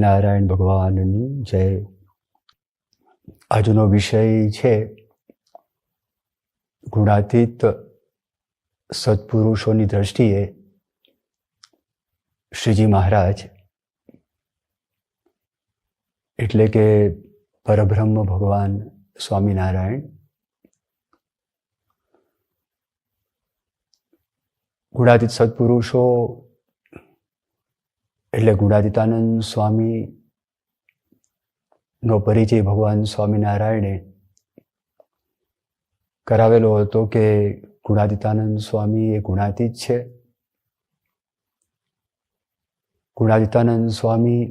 નારાયણ ભગવાનની જય. આજનો વિષય છે ગુણાતીત સત્પુરુષોની દ્રષ્ટિએ શ્રીજી મહારાજ એટલે કે પરબ્રહ્મ ભગવાન સ્વામિનારાયણ. ગુણાતીત સત્પુરુષો એટલે ગુણાતીતાનંદ સ્વામીનો પરિચય ભગવાન સ્વામિનારાયણે કરાવેલો હતો કે ગુણાતીતાનંદ સ્વામી એ ગુણાતીત છે. ગુણાતીતાનંદ સ્વામી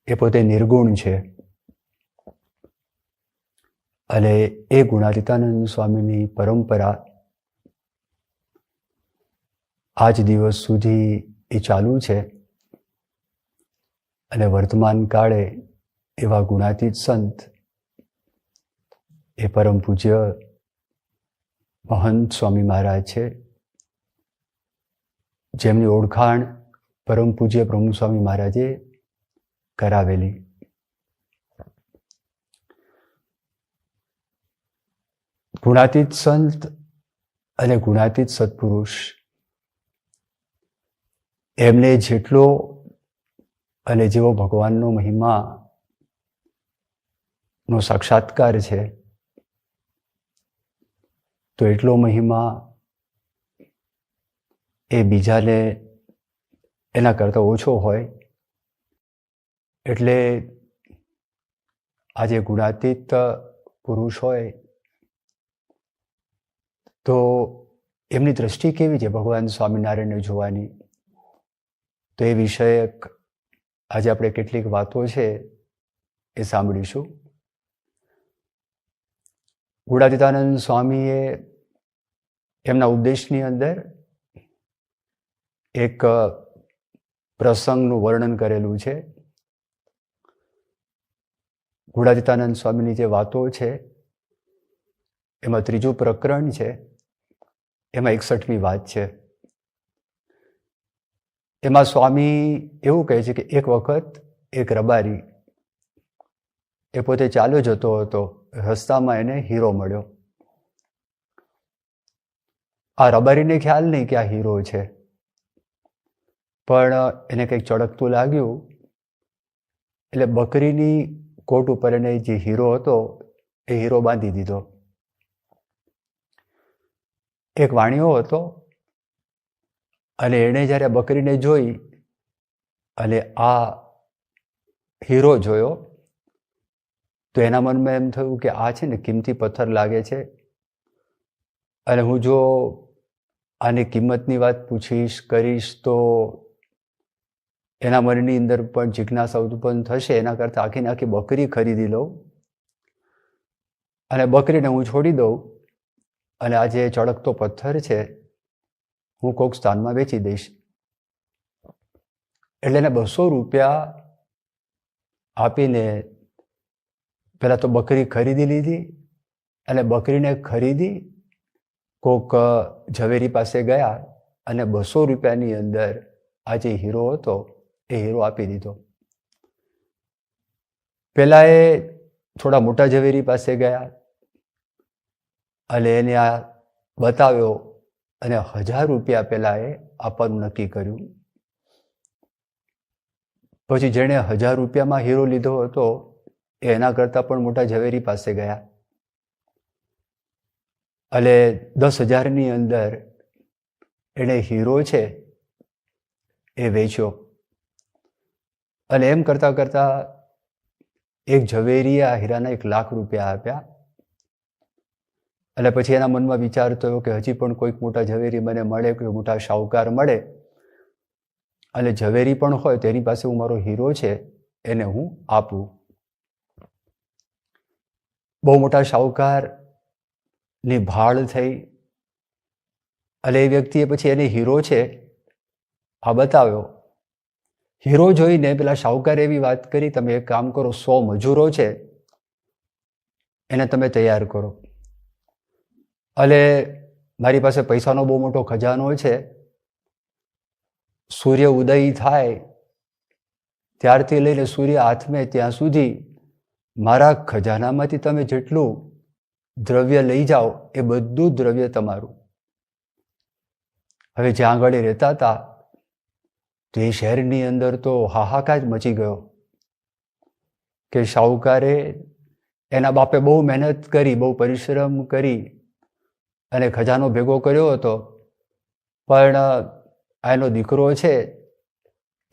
એ પોતે નિર્ગુણ છે અને એ ગુણાતીતાનંદ સ્વામીની પરંપરા આજ દિવસ સુધી એ ચાલુ છે. અને વર્તમાન કાળે એવા ગુણાતીત સંત એ પરમ પૂજ્ય મહંત સ્વામી મહારાજ છે, જેમની ઓળખાણ પરમ પૂજ્ય પ્રમુખ સ્વામી મહારાજે કરાવેલી. ગુણાતીત સંત અને ગુણાતીત સત્પુરુષ એમને જેટલો અને જેવો ભગવાનનો મહિમા નો સાક્ષાત્કાર છે, તો એટલો મહિમા એ બીજાને એના કરતાં ઓછો હોય. એટલે આજે ગુણાતીત પુરુષ હોય તો એમની દ્રષ્ટિ કેવી છે ભગવાન સ્વામિનારાયણને જોવાની, તો એ વિષયક આજે આપણે કેટલીક વાતો છે એ સાંભળીશું. ગુણાતીતાનંદ સ્વામીએ એમના ઉપદેશની અંદર એક પ્રસંગનું વર્ણન કરેલું છે. ગુણાતીતાનંદ સ્વામીની જે વાતો છે એમાં ત્રીજું પ્રકરણ છે, એમાં 61મી વાત છે. એમાં સ્વામી એવું કહે છે કે એક વખત એક રબારી એ પોતે ચાલ્યો જતો હતો, રસ્તામાં એને હીરો મળ્યો. આ રબારીને ખ્યાલ નહીં કે આ હીરો છે, પણ એને કંઈક ચળકતું લાગ્યું એટલે બકરીની કોટ ઉપર એને જે હીરો હતો એ હીરો બાંધી દીધો. એક વાણિયો હતો અને એણે જ્યારે બકરીને જોઈ અને આ હીરો જોયો તો એના મનમાં એમ થયું કે આ છે ને કિંમતી પથ્થર લાગે છે, અને હું જો આની કિંમતની વાત પૂછીશ કરીશ તો એના મનની અંદર પણ જિજ્ઞાસા ઉત્પન્ન થશે. એના કરતાં આખીને આખી બકરી ખરીદી લઉં અને બકરીને હું છોડી દઉં અને આ જે ચળકતો પથ્થર છે હું કોઈક સ્થાનમાં વેચી દઈશ. એટલે એને 200 રૂપિયા આપીને પહેલાં તો બકરી ખરીદી લીધી અને બકરીને ખરીદી કોઈક ઝવેરી પાસે ગયા અને 200 રૂપિયાની અંદર આ જે હીરો હતો એ હીરો આપી દીધો. પહેલાં એ થોડા મોટા ઝવેરી પાસે ગયા અને એને આ બતાવ્યો અને 1000 રૂપિયા પહેલાં એ આપવાનું નક્કી કર્યું. પછી જેણે 1000 રૂપિયામાં હીરો લીધો હતો એના કરતાં પણ મોટા ઝવેરી પાસે ગયા અને 10,000ની અંદર એણે હીરો છે એ વેચ્યો. અને એમ કરતાં કરતાં એક ઝવેરીએ આ હીરાના 1 લાખ રૂપિયા આપ્યા. અને પછી એના મનમાં વિચાર થયો કે હજી પણ કોઈક મોટા ઝવેરી મને મળે, કોઈ મોટા શાહુકાર મળે અને ઝવેરી પણ હોય તેની પાસે હું મારો હીરો છે એને હું આપું. બહુ મોટા શાહુકારની ભાળ થઈ અને એ વ્યક્તિએ પછી એને હીરો છે આ બતાવ્યો. હીરો જોઈને પેલા શાહુકારે એવી વાત કરી, તમે એક કામ કરો, 100 મજૂરો છે એને તમે તૈયાર કરો અને મારી પાસે પૈસાનો બહુ મોટો ખજાનો છે, સૂર્ય ઉદય થાય ત્યારથી લઈને સૂર્ય આથમે ત્યાં સુધી મારા ખજાનામાંથી તમે જેટલું દ્રવ્ય લઈ જાઓ એ બધું દ્રવ્ય તમારું. હવે જ્યાં આગળ રહેતા હતા તો એ શહેરની અંદર તો હાહાકાર જ મચી ગયો કે શાહુકારે એના બાપે બહુ મહેનત કરી, બહુ પરિશ્રમ કરી અને ખજાનો ભેગો કર્યો હતો, પણ એનો દીકરો છે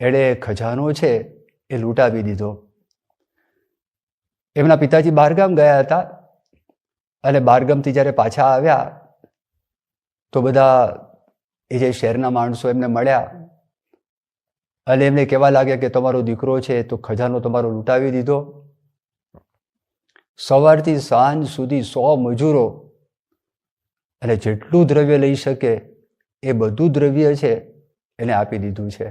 એણે ખજાનો છે એ લૂંટાવી દીધો. એમના પિતાજી બહારગામ ગયા હતા અને બહારગામથી જ્યારે પાછા આવ્યા તો બધા એ જે શહેરના માણસો એમને મળ્યા અને એમને કહેવા લાગ્યા કે તમારો દીકરો છે તો ખજાનો તમારો લૂંટાવી દીધો. સવારથી સાંજ સુધી 100 મજૂરો અને જેટલું દ્રવ્ય લઈ શકે એ બધું દ્રવ્ય છે એને આપી દીધું છે.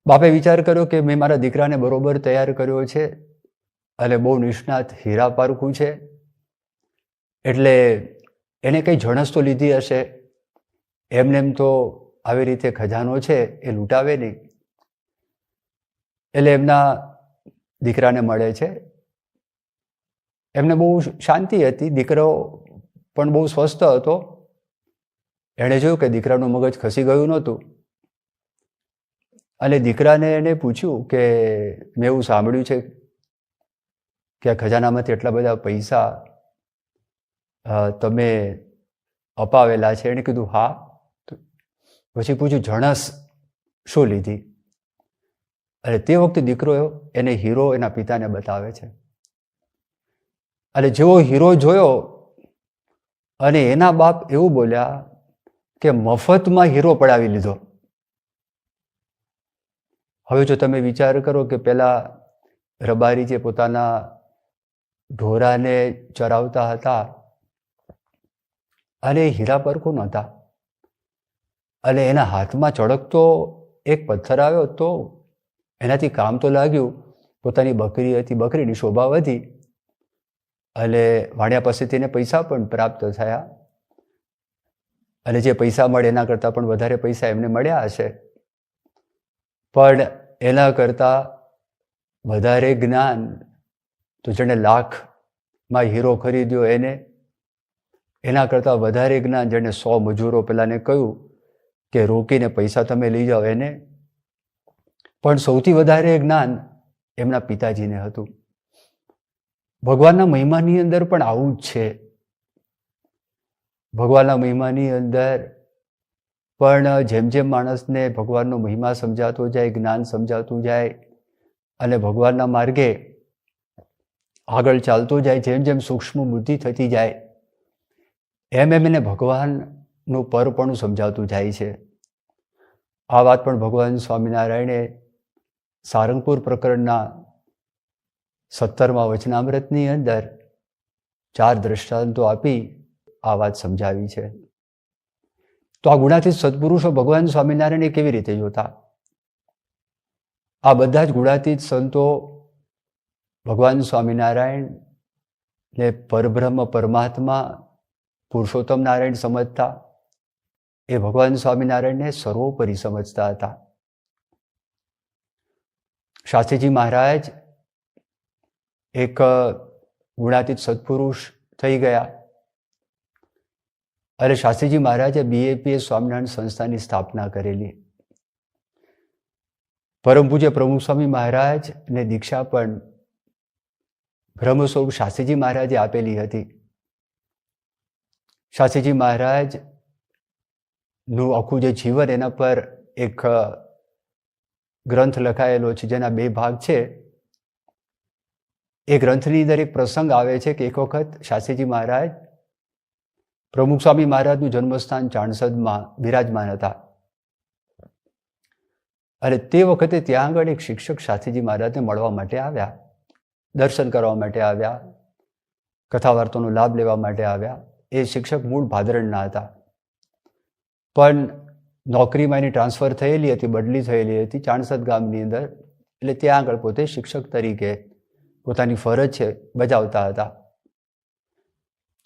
બાપે વિચાર કર્યો કે મેં મારા દીકરાને બરોબર તૈયાર કર્યો છે અને બહુ નિષ્ણાત હીરા પારખું છે, એટલે એને કંઈ જણસ તો લીધી હશે, એમને એમ તો આવી રીતે ખજાનો છે એ લૂંટાવે નહીં. એટલે એમના દીકરાને મળે છે. એમને બહુ શાંતિ હતી, દીકરો પણ બહુ સ્વસ્થ હતો. એણે જોયું કે દીકરાનું મગજ ખસી ગયું નહોતું અને દીકરાને એને પૂછ્યું કે મેં એવું સાંભળ્યું છે કે આ ખજાનામાંથી એટલા બધા પૈસા તમે અપાવેલા છે. એણે કીધું હા. પછી પૂછ્યું જણસ શું લીધી? અને તે વખતે દીકરો એને હીરો એના પિતાને બતાવે છે. અને જેવો હીરો જોયો અને એના બાપ એવું બોલ્યા કે મફતમાં હીરો પડાવી લીધો. હવે જો તમે વિચાર કરો કે પેલા રબારી જે પોતાના ઢોરાને ચરાવતા હતા અને હીરા પરખો નહોતા અને એના હાથમાં ચળકતો એક પથ્થર આવ્યો તો એનાથી કામ તો લાગ્યું, પોતાની બકરી હતી, બકરીની શોભા વધી અને વાણિયા પાસેથી એને પૈસા પણ પ્રાપ્ત થયા અને જે પૈસા મળે એના કરતાં પણ વધારે પૈસા એમને મળ્યા હશે, પણ એના કરતાં વધારે જ્ઞાન તો જેણે લાખમાં હીરો ખરીદ્યો એને, એના કરતાં વધારે જ્ઞાન જેણે 100 મજૂરો પેલાને કહ્યું કે રોકીને પૈસા તમે લઈ જાઓ એને, પણ સૌથી વધારે જ્ઞાન એમના પિતાજીને હતું. ભગવાનના મહિમાની અંદર પણ આવું જ છે. ભગવાનના મહિમાની અંદર પણ જેમ જેમ માણસને ભગવાનનો મહિમા સમજાતો જાય, જ્ઞાન સમજાતું જાય અને ભગવાનના માર્ગે આગળ ચાલતો જાય, જેમ જેમ સૂક્ષ્મ બુદ્ધિ થતી જાય એમ એમ એને ભગવાનનું પરપણું સમજાતું જાય છે. આ વાત પણ ભગવાન સ્વામિનારાયણે સારંગપુર પ્રકરણના 17મા વચનામૃતની અંદર 4 દ્રષ્ટાંતો આપી આ વાત સમજાવી છે. તો આ ગુણાતીત સત્પુરુષો ભગવાન સ્વામિનારાયણને કેવી રીતે જોતા? આ બધા જ ગુણાતીત સંતો ભગવાન સ્વામિનારાયણને પરબ્રહ્મ પરમાત્મા પુરુષોત્તમ નારાયણ સમજતા. એ ભગવાન સ્વામિનારાયણને સર્વોપરી સમજતા હતા. શાસ્ત્રીજી મહારાજ એક ગુણાતીત સત્પુરુષ થઈ ગયા અને શાસ્ત્રીજી મહારાજે BAPS સ્વામિનારાયણ સંસ્થાની સ્થાપના કરેલી. પરમ પૂજ્ય પ્રમુખ સ્વામી મહારાજને દીક્ષા પણ બ્રહ્મ સ્વરૂપ શાસ્ત્રીજી મહારાજે આપેલી હતી. શાસ્ત્રીજી મહારાજનું આખું જે જીવન એના પર એક ગ્રંથ લખાયેલો છે જેના 2 ભાગ છે. એ ગ્રંથની અંદર એક પ્રસંગ આવે છે કે એક વખત શાસ્ત્રીજી મહારાજ પ્રમુખ સ્વામી મહારાજનું જન્મસ્થાન ચાણસદમાં બિરાજમાન હતા અને તે વખતે ત્યાં આગળ એક શિક્ષક શાસ્ત્રીજી મહારાજને મળવા માટે આવ્યા, દર્શન કરવા માટે આવ્યા, કથા વાર્તાનો લાભ લેવા માટે આવ્યા. એ શિક્ષક મૂળ ભાદરણના હતા, પણ નોકરીમાં એની ટ્રાન્સફર થયેલી હતી, બદલી થયેલી હતી ચાણસદ ગામની અંદર, એટલે ત્યાં આગળ પોતે શિક્ષક તરીકે પોતાની ફરજ છે બજાવતા હતા.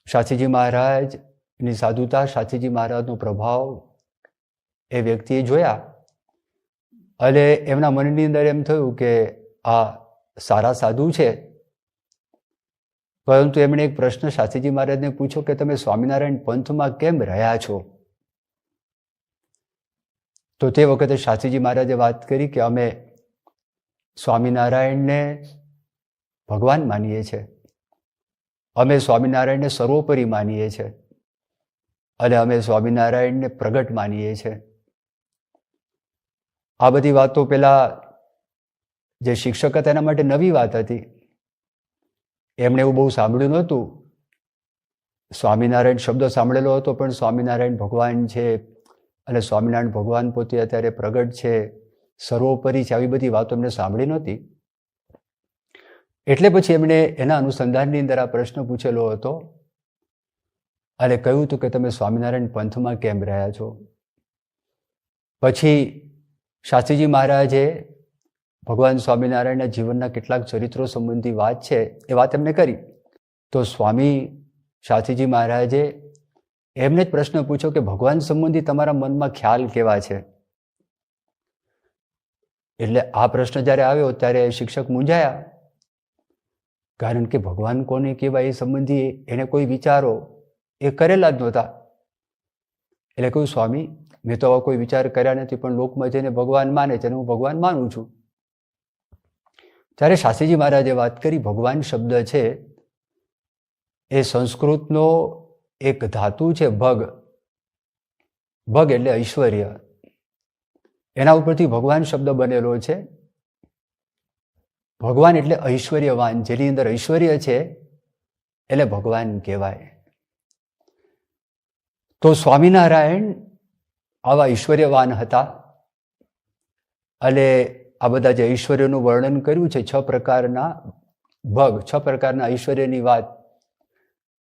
શાસ્ત્રીજી મહારાજની સાધુતા, શાસ્ત્રીજી મહારાજનો પ્રભાવ એ વ્યક્તિએ જોયા અને એમના મનની અંદર એમ થયું કે આ સારા સાધુ છે, પરંતુ એમણે એક પ્રશ્ન શાસ્ત્રીજી મહારાજને પૂછ્યો કે તમે સ્વામિનારાયણ પંથમાં કેમ રહ્યા છો? તો તે વખતે શાસ્ત્રીજી મહારાજે વાત કરી કે અમે સ્વામિનારાયણને ભગવાન માનીએ છીએ, અમે સ્વામિનારાયણને સર્વોપરી માનીએ છીએ અને અમે સ્વામિનારાયણને પ્રગટ માનીએ છીએ. આ બધી વાતો પેલા જે શિક્ષક હતા એના માટે નવી વાત હતી. એમણે એવું બહુ સાંભળ્યું નહોતું. સ્વામિનારાયણ શબ્દ સાંભળેલો હતો, પણ સ્વામિનારાયણ ભગવાન છે અને સ્વામિનારાયણ ભગવાન પોતે અત્યારે પ્રગટ છે, સર્વોપરી છે, આવી બધી વાતો એમને સાંભળી નહોતી. એટલે પછી એમણે એના અનુસંધાનની અંદર આ પ્રશ્ન પૂછેલો હતો અને કહ્યું હતું કે તમે સ્વામિનારાયણ પંથમાં કેમ રહ્યા છો? પછી શાસ્ત્રીજી મહારાજે ભગવાન સ્વામિનારાયણના જીવનના કેટલાક ચરિત્રો સંબંધી વાત છે એ વાત એમને કરી. તો સ્વામી શાસ્ત્રીજી મહારાજે એમને જ પ્રશ્ન પૂછ્યો કે ભગવાન સંબંધી તમારા મનમાં ખ્યાલ કેવા છે? એટલે આ પ્રશ્ન જ્યારે આવ્યો ત્યારે શિક્ષક મૂંઝાયા, કારણ કે ભગવાન કોને કહેવાય એ સંબંધી એને કોઈ વિચારો એ કરેલા જ નહોતા. એટલે કહ્યું, સ્વામી મેં તો આવા કોઈ વિચાર કર્યા નથી, પણ લોકમાં જઈને ભગવાન માને છે અને હું ભગવાન માનું છું. ત્યારે શાસ્ત્રીજી મહારાજે વાત કરી, ભગવાન શબ્દ છે એ સંસ્કૃતનો એક ધાતુ છે ભગ. ભગ એટલે ઐશ્વર્ય, એના ઉપરથી ભગવાન શબ્દ બનેલો છે. ભગવાન એટલે ઐશ્વર્યવાન, જેની અંદર ઐશ્વર્ય છે એટલે ભગવાન કહેવાય. તો સ્વામિનારાયણ આવા ઐશ્વર્યવાન હતા અને આ બધા જે ઐશ્વર્યનું વર્ણન કર્યું છે, 6 પ્રકારના ભગ, 6 પ્રકારના ઐશ્વર્યની વાત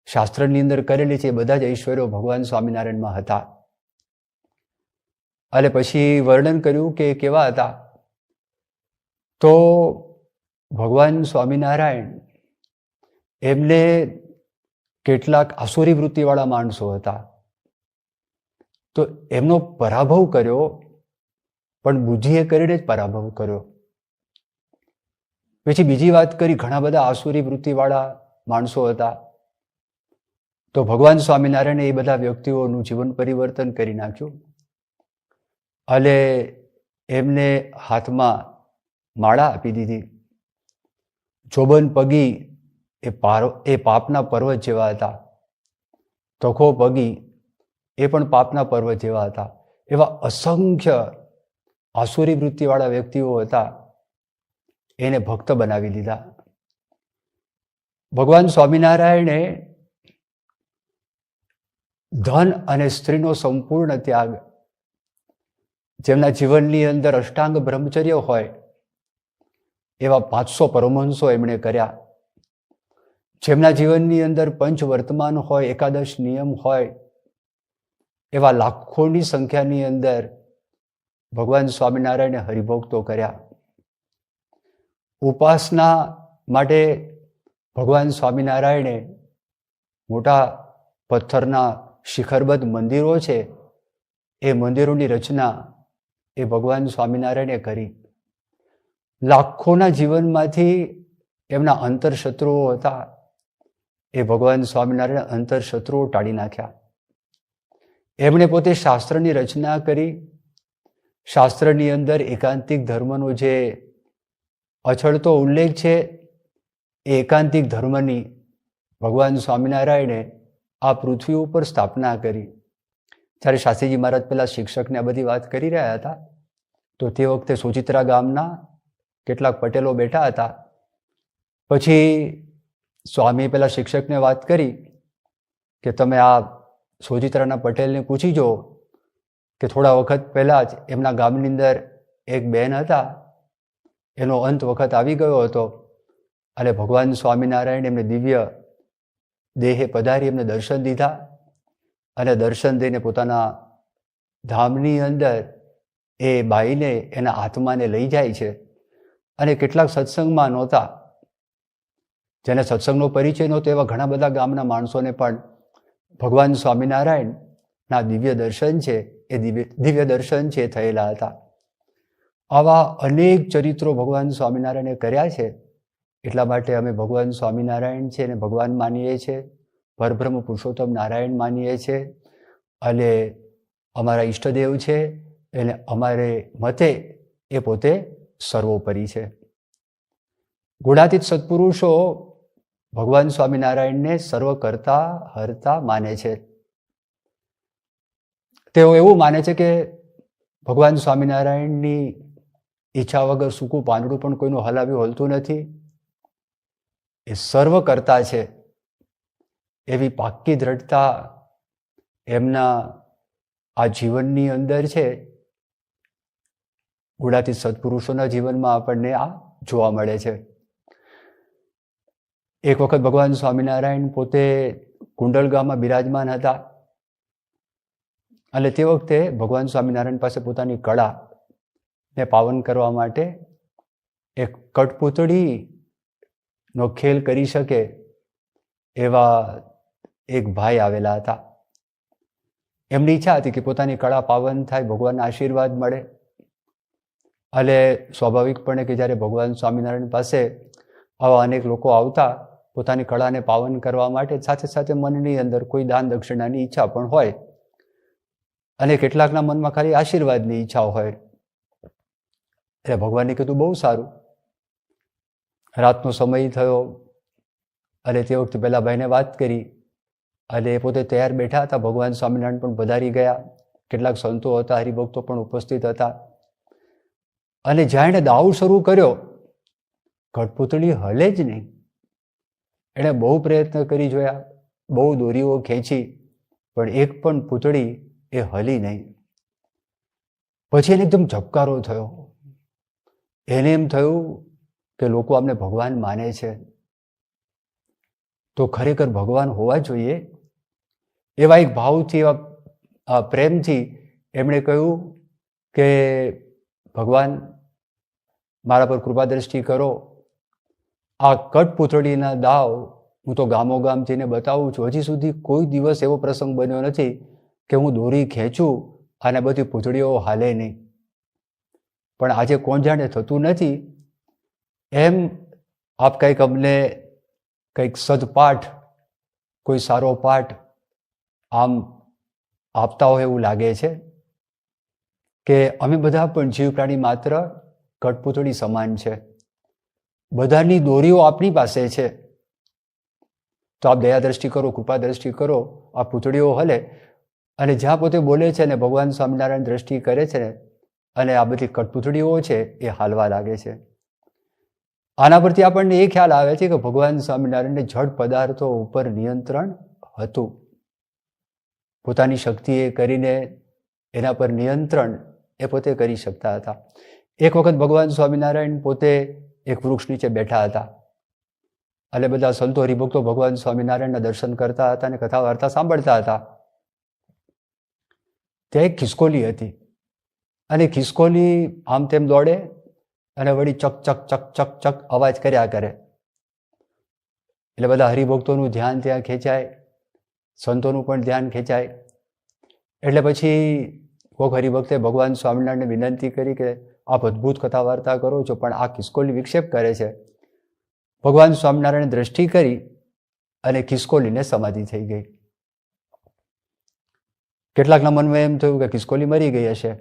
શાસ્ત્રની અંદર કરેલી છે, એ બધા જ ઐશ્વર્યો ભગવાન સ્વામિનારાયણમાં હતા. અને પછી વર્ણન કર્યું કે કેવા હતા. તો ભગવાન સ્વામિનારાયણ એમને કેટલાક આસુરી વૃત્તિવાળા માણસો હતા, તો એમનો પરાભવ કર્યો, પણ બુદ્ધિએ કરીને જ પરાભવ કર્યો. પછી બીજી વાત કરી, ઘણા બધા આસુરી વૃત્તિવાળા માણસો હતા, તો ભગવાન સ્વામિનારાયણે એ બધા વ્યક્તિઓનું જીવન પરિવર્તન કરી નાખ્યું અને એમને હાથમાં માળા આપી દીધી. જોબન પગી એ પાપના પર્વત જેવા હતા, તખો પગી એ પણ પાપના પર્વત જેવા હતા. એવા અસંખ્ય આસુરી વૃત્તિવાળા વ્યક્તિઓ હતા, એને ભક્ત બનાવી દીધા. ભગવાન સ્વામિનારાયણે ધન અને સ્ત્રીનો સંપૂર્ણ ત્યાગ, જેમના જીવનની અંદર અષ્ટાંગ બ્રહ્મચર્ય હોય એવા 500 પરમહંસો એમણે કર્યા. જેમના જીવનની અંદર પંચ વર્તમાન હોય, એકાદશ નિયમ હોય, એવા લાખોની સંખ્યાની અંદર ભગવાન સ્વામિનારાયણે હરિભક્તો કર્યા. ઉપાસના માટે ભગવાન સ્વામિનારાયણે મોટા પથ્થરના શિખરબદ્ધ મંદિરો છે, એ મંદિરોની રચના એ ભગવાન સ્વામિનારાયણે કરી. લાખોના જીવનમાંથી એમના અંતરશત્રુઓ હતા, એ ભગવાન સ્વામિનારાયણે અંતરશત્રુઓ ટાળી નાખ્યા. એમણે પોતે શાસ્ત્રની રચના કરી. શાસ્ત્રની અંદર એકાંતિક ધર્મનો જે અછડતો ઉલ્લેખ છે, એ એકાંતિક ધર્મની ભગવાન સ્વામિનારાયણે આ પૃથ્વી ઉપર સ્થાપના કરી. જ્યારે શાસ્ત્રીજી મહારાજ પેલા શિક્ષકને આ બધી વાત કરી રહ્યા હતા, તો તે વખતે સોજિત્રા ગામના કેટલાક પટેલો બેઠા હતા. પછી સ્વામી પેલા શિક્ષકને વાત કરી કે તમે આ સોજિત્રાના પટેલને પૂછી જો કે થોડા વખત પહેલાં જ એમના ગામની અંદર એક બેન હતા, એનો અંત વખત આવી ગયો હતો અને ભગવાન સ્વામિનારાયણ એમને દિવ્ય દેહે પધારી એમને દર્શન દીધા અને દર્શન દઈને પોતાના ધામની અંદર એ બાઈને, એના આત્માને લઈ જાય છે. અને કેટલાક સત્સંગમાં નહોતા, જેને સત્સંગનો પરિચય નહોતો, એવા ઘણા બધા ગામના માણસોને પણ ભગવાન સ્વામિનારાયણના દિવ્ય દર્શન છે, એ દિવ્ય દર્શન છે થયેલા હતા. આવા અનેક ચરિત્રો ભગવાન સ્વામિનારાયણે કર્યા છે. એટલા માટે અમે ભગવાન સ્વામિનારાયણ છે એને ભગવાન માનીએ છીએ, પરબ્રહ્મ પુરુષોત્તમ નારાયણ માનીએ છીએ, અને અમારા ઈષ્ટદેવ છે એને અમારે મતે એ પોતે સર્વોપરી છે. ગુણાતીત સત્પુરુષો ભગવાન સ્વામિનારાયણને સર્વકર્તા હર્તા માને છે. તેઓ એવું માને છે કે ભગવાન સ્વામિનારાયણની ઈચ્છા વગર સૂકું પાંદડું પણ કોઈનું હલાવ્યું હલતું નથી. એ સર્વકર્તા છે એવી પાક્કી દ્રઢતા એમના આ જીવનની અંદર છે. ગુણાતીત સત્પુરુષોના જીવનમાં આપણને આ જોવા મળે છે. એક વખત ભગવાન સ્વામિનારાયણ પોતે કુંડલ ગામમાં બિરાજમાન હતા, અને તે વખતે ભગવાન સ્વામિનારાયણ પાસે પોતાની કળાને પાવન કરવા માટે એક કઠપૂતળીનો ખેલ કરી શકે એવા એક ભાઈ આવેલા હતા. એમની ઈચ્છા હતી કે પોતાની કળા પાવન થાય, ભગવાનના આશીર્વાદ મળે. અને સ્વાભાવિકપણે કે જ્યારે ભગવાન સ્વામિનારાયણ પાસે આવા અનેક લોકો આવતા પોતાની કળાને પાવન કરવા માટે, સાથે સાથે મનની અંદર કોઈ દાન દક્ષિણાની ઈચ્છા પણ હોય, અને કેટલાકના મનમાં ખાલી આશીર્વાદની ઈચ્છા હોય. એટલે ભગવાને કીધું બહુ સારું. રાતનો સમય થયો અને તે વખતે પેલા ભાઈને વાત કરી, અને પોતે તૈયાર બેઠા હતા. ભગવાન સ્વામિનારાયણ પણ પધારી ગયા. કેટલાક સંતો હતા, હરિભક્તો પણ ઉપસ્થિત હતા. અને જ્યાં એણે દાવ શરૂ કર્યો, કઠપૂતળી હલે જ નહીં. એણે બહુ પ્રયત્ન કરી જોયા, બહુ દોરીઓ ખેંચી, પણ એક પણ પૂતળી એ હલી નહીં. પછી એને એકદમ ઝબકારો થયો. એને એમ થયું કે લોકો આમને ભગવાન માને છે, તો ખરેખર ભગવાન હોવા જોઈએ. એવા એક ભાવથી, એવા પ્રેમથી એમણે કહ્યું કે ભગવાન મારા પર કૃપા દ્રષ્ટિ કરો. આ કઠપૂતળીના દાવ હું તો ગામો ગામ જઈને બતાવું છું. હજી સુધી કોઈ દિવસ એવો પ્રસંગ બન્યો નથી કે હું દોરી ખેંચું અને બધી પૂતળીઓ હાલે નહીં. પણ આજે કોણ જાણે થતું નથી. એમ આપ કંઈક અમને કંઈક સદપાઠ, કોઈ સારો પાઠ આમ આપતા હોય એવું લાગે છે કે અમે બધા પણ જીવ પ્રાણી માત્ર કઠપૂતળી સમાન છે. બધાની દોરીઓ આપની પાસે છે, તો આપ દયા દ્રષ્ટિ કરો, કૃપા દ્રષ્ટિ કરો. આ પૂતળીઓ હલે, અને જ્યાં પોતે બોલે છે ને ભગવાન સ્વામિનારાયણ દ્રષ્ટિ કરે છે ને, અને આ બધી કઠપૂતળીઓ છે એ હાલવા લાગે છે. આના પરથી આપણને એ ખ્યાલ આવે છે કે ભગવાન સ્વામિનારાયણને જડ પદાર્થો ઉપર નિયંત્રણ હતું. પોતાની શક્તિએ કરીને એના પર નિયંત્રણ એ પોતે કરી શકતા હતા. એક વખત ભગવાન સ્વામિનારાયણ પોતે એક વૃક્ષ નીચે બેઠા હતા, અને બધા સંતો હરિભક્તો ભગવાન સ્વામિનારાયણના દર્શન કરતા હતા અને કથા વાર્તા સાંભળતા હતા. ત્યાં એક ખિસકોલી હતી, અને ખિસકોલી આમ તેમ દોડે અને વળી ચક ચક ચક ચક ચક અવાજ કર્યા કરે. એટલે બધા હરિભક્તોનું ધ્યાન ત્યાં ખેંચાય, સંતોનું પણ ધ્યાન ખેંચાય. એટલે પછી કોઈક હરિભક્તે ભગવાન સ્વામિનારાયણને વિનંતી કરી કે આપ અદ્ભુત કથા વાર્તા કરો છો, પણ આ ખિસકોલી વિક્ષેપ કરે છે. ભગવાન સ્વામિનારાયણે દ્રષ્ટિ કરી અને ખિસકોલીને સમાધિ થઈ ગઈ. કેટલાકના મનમાં એમ થયું કે ખિસકોલી મરી ગઈ હશે.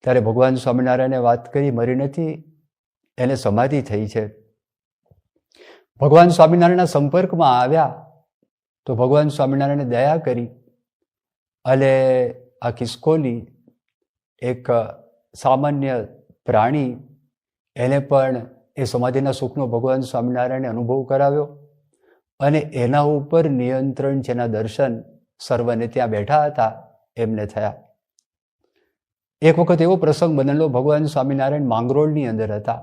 ત્યારે ભગવાન સ્વામિનારાયણે વાત કરી, મરી નથી, એને સમાધિ થઈ છે. ભગવાન સ્વામિનારાયણના સંપર્કમાં આવ્યા તો ભગવાન સ્વામિનારાયણે દયા કરી, અને આ ખિસકોલી એક સામાન્ય પ્રાણી, એને પણ એ સમાધિના સુખનો ભગવાન સ્વામિનારાયણે અનુભવ કરાવ્યો, અને એના ઉપર નિયંત્રણ, જેના દર્શન સર્વને ત્યાં બેઠા હતા એમને થયા. એક વખત એવો પ્રસંગ બનેલો, ભગવાન સ્વામિનારાયણ માંગરોળની અંદર હતા,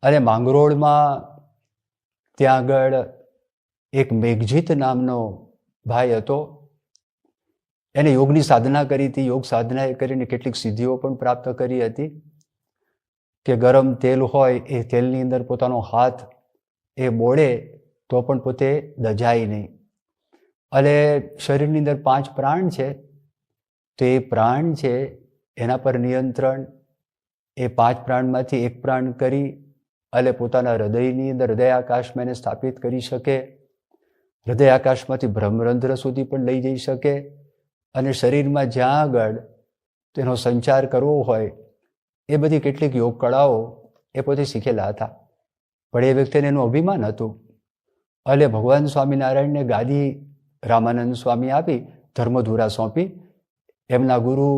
અને માંગરોળમાં ત્યાં આગળ એક મેઘજીત નામનો ભાઈ હતો. એને યોગની સાધના કરી હતી. યોગ સાધના કરીને કેટલીક સિદ્ધિઓ પણ પ્રાપ્ત કરી હતી કે ગરમ તેલ હોય એ તેલની અંદર પોતાનો હાથ એ બોળે તો પણ પોતે દજાય નહીં. અને શરીરની અંદર 5 પ્રાણ છે, તો એ પ્રાણ છે એના પર નિયંત્રણ એ 5 પ્રાણમાંથી એક પ્રાણ કરી અને પોતાના હૃદયની અંદર હૃદયાકાશમાં એને સ્થાપિત કરી શકે, હૃદયાકાશમાંથી બ્રહ્મરંધ્ર સુધી પણ લઈ જઈ શકે, અને શરીરમાં જ્યાં આગળ તેનો સંચાર કરવો હોય એ બધી કેટલીક યોગ કળાઓ એ પોતે શીખેલા હતા. પણ એ વ્યક્તિને એનું અભિમાન હતું. અને ભગવાન સ્વામિનારાયણને ગાદી રામાનંદ સ્વામી આપી, ધર્મધુરા સોંપી. એમના ગુરુ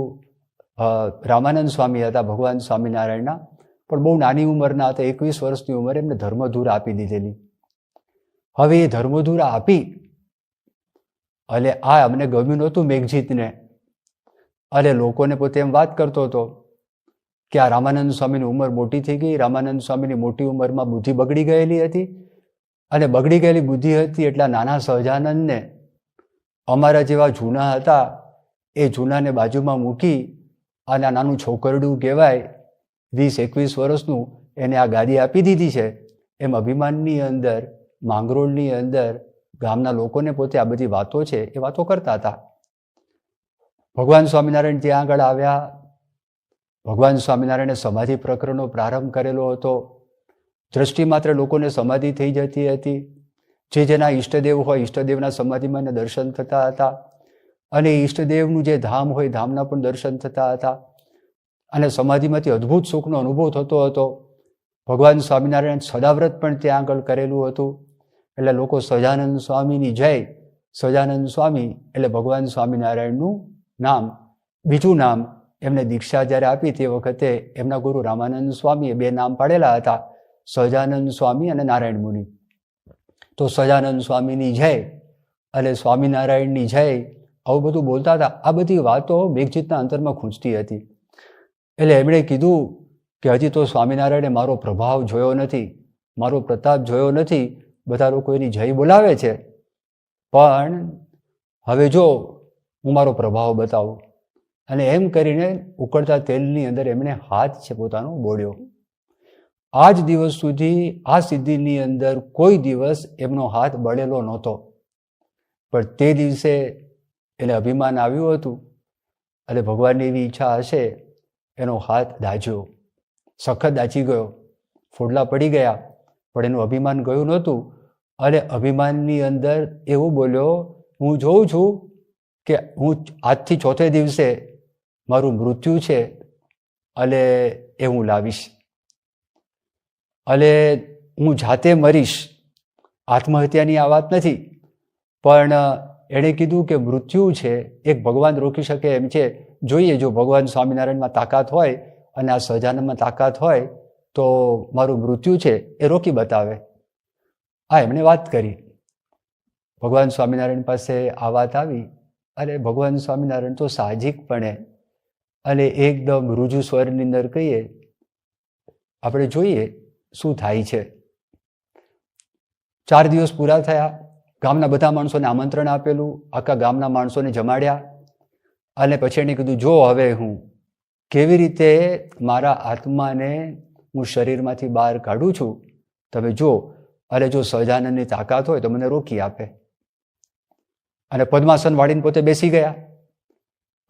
રામાનંદ સ્વામી હતા ભગવાન સ્વામિનારાયણના, પણ બહુ નાની ઉંમરના હતા, 21 વર્ષની ઉંમરે એમને ધર્મધુરા આપી દીધેલી. હવે એ ધર્મધુરા આપી અને આ અમને ગમ્યું નહોતું મેઘજીતને, અને લોકોને પોતે એમ વાત કરતો હતો કે આ રામાનંદ સ્વામીની ઉંમર મોટી થઈ ગઈ, રામાનંદ સ્વામીની મોટી ઉંમરમાં બુદ્ધિ બગડી ગયેલી હતી, અને બગડી ગયેલી બુદ્ધિ હતી એટલા નાના સહજાનંદને અમારા જેવા જૂના હતા એ જૂનાને બાજુમાં મૂકી અને આ નાનું છોકરડું કહેવાય 20-21 વર્ષનું એને આ ગાદી આપી દીધી છે, એમ અભિમાનની અંદર માંગરોળની અંદર ગામના લોકોને પોતે આ બધી વાતો છે એ વાતો કરતા હતા. ભગવાન સ્વામિનારાયણ ત્યાં આગળ આવ્યા. ભગવાન સ્વામિનારાયણે સમાધિ પ્રકરણનો પ્રારંભ કરેલો હતો. દ્રષ્ટિ માત્ર લોકોને સમાધિ થઈ જતી હતી. જે જેના ઈષ્ટદેવ હોય ઈષ્ટદેવના સમાધિમાં એને દર્શન થતા હતા, અને ઈષ્ટદેવનું જે ધામ હોય ધામના પણ દર્શન થતા હતા, અને સમાધિમાંથી અદ્ભુત સુખનો અનુભવ થતો હતો. ભગવાન સ્વામિનારાયણ સદાવ્રત પણ ત્યાં આગળ કરેલું હતું. એટલે લોકો સહજાનંદ સ્વામીની જય, સહજાનંદ સ્વામી એટલે ભગવાન સ્વામિનારાયણનું નામ, બીજું નામ એમને દીક્ષા જ્યારે આપી તે વખતે એમના ગુરુ રામાનંદ સ્વામીએ 2 નામ પાડેલા હતા, સહજાનંદ સ્વામી અને નારાયણ મુનિ. તો સહજાનંદ સ્વામીની જય અને સ્વામિનારાયણની જય આવું બધું બોલતા હતા. આ બધી વાતો મેઘજીતના અંતરમાં ખૂંચતી હતી. એટલે એમણે કીધું કે હજી તો સ્વામિનારાયણે મારો પ્રભાવ જોયો નથી, મારો પ્રતાપ જોયો નથી. બધા લોકો એની જય બોલાવે છે, પણ હવે જો હું મારો પ્રભાવ બતાવું. અને એમ કરીને ઉકળતા તેલની અંદર એમણે હાથ છે પોતાનો બોળ્યો. આજ દિવસ સુધી આ સિદ્ધિની અંદર કોઈ દિવસ એમનો હાથ બળેલો નહોતો, પણ તે દિવસે એને અભિમાન આવ્યું હતું, અને ભગવાનની એવી ઈચ્છા હશે એનો હાથ દાજ્યો, સખત દાચી ગયો, ફોડલા પડી ગયા, પણ એનું અભિમાન ગયું નહોતું. અને અભિમાનની અંદર એવું બોલ્યો, હું જોઉં છું કે હું આજથી 4થે દિવસે મારું મૃત્યુ છે અને એ હું લાવીશ, અને હું જાતે મરીશ. આત્મહત્યાની આ વાત નથી, પણ એણે કીધું કે મૃત્યુ છે એક ભગવાન રોકી શકે એમ છે. જોઈએ જો ભગવાન સ્વામિનારાયણમાં તાકાત હોય અને આ સહજાનંદમાં તાકાત હોય તો મારું મૃત્યુ છે એ રોકી બતાવે. આ એમણે વાત કરી. ભગવાન સ્વામિનારાયણ પાસે આ વાત આવી, અને ભગવાન સ્વામિનારાયણ તો સાહજિકપણે અને એકદમ રુજુ સ્વરની અંદર કહીએ, આપણે જોઈએ શું થાય છે. 4 દિવસ પૂરા થયા. ગામના બધા માણસોને આમંત્રણ આપેલું, આખા ગામના માણસોને જમાડ્યા, અને પછી એણે કીધું, જો હવે હું કેવી રીતે મારા આત્માને હું શરીરમાંથી બહાર કાઢું છું તમે જો, અને જો સહજાનંદની તાકાત હોય તો મને રોકી આપે. અને પદ્માસન વાળીને પોતે બેસી ગયા,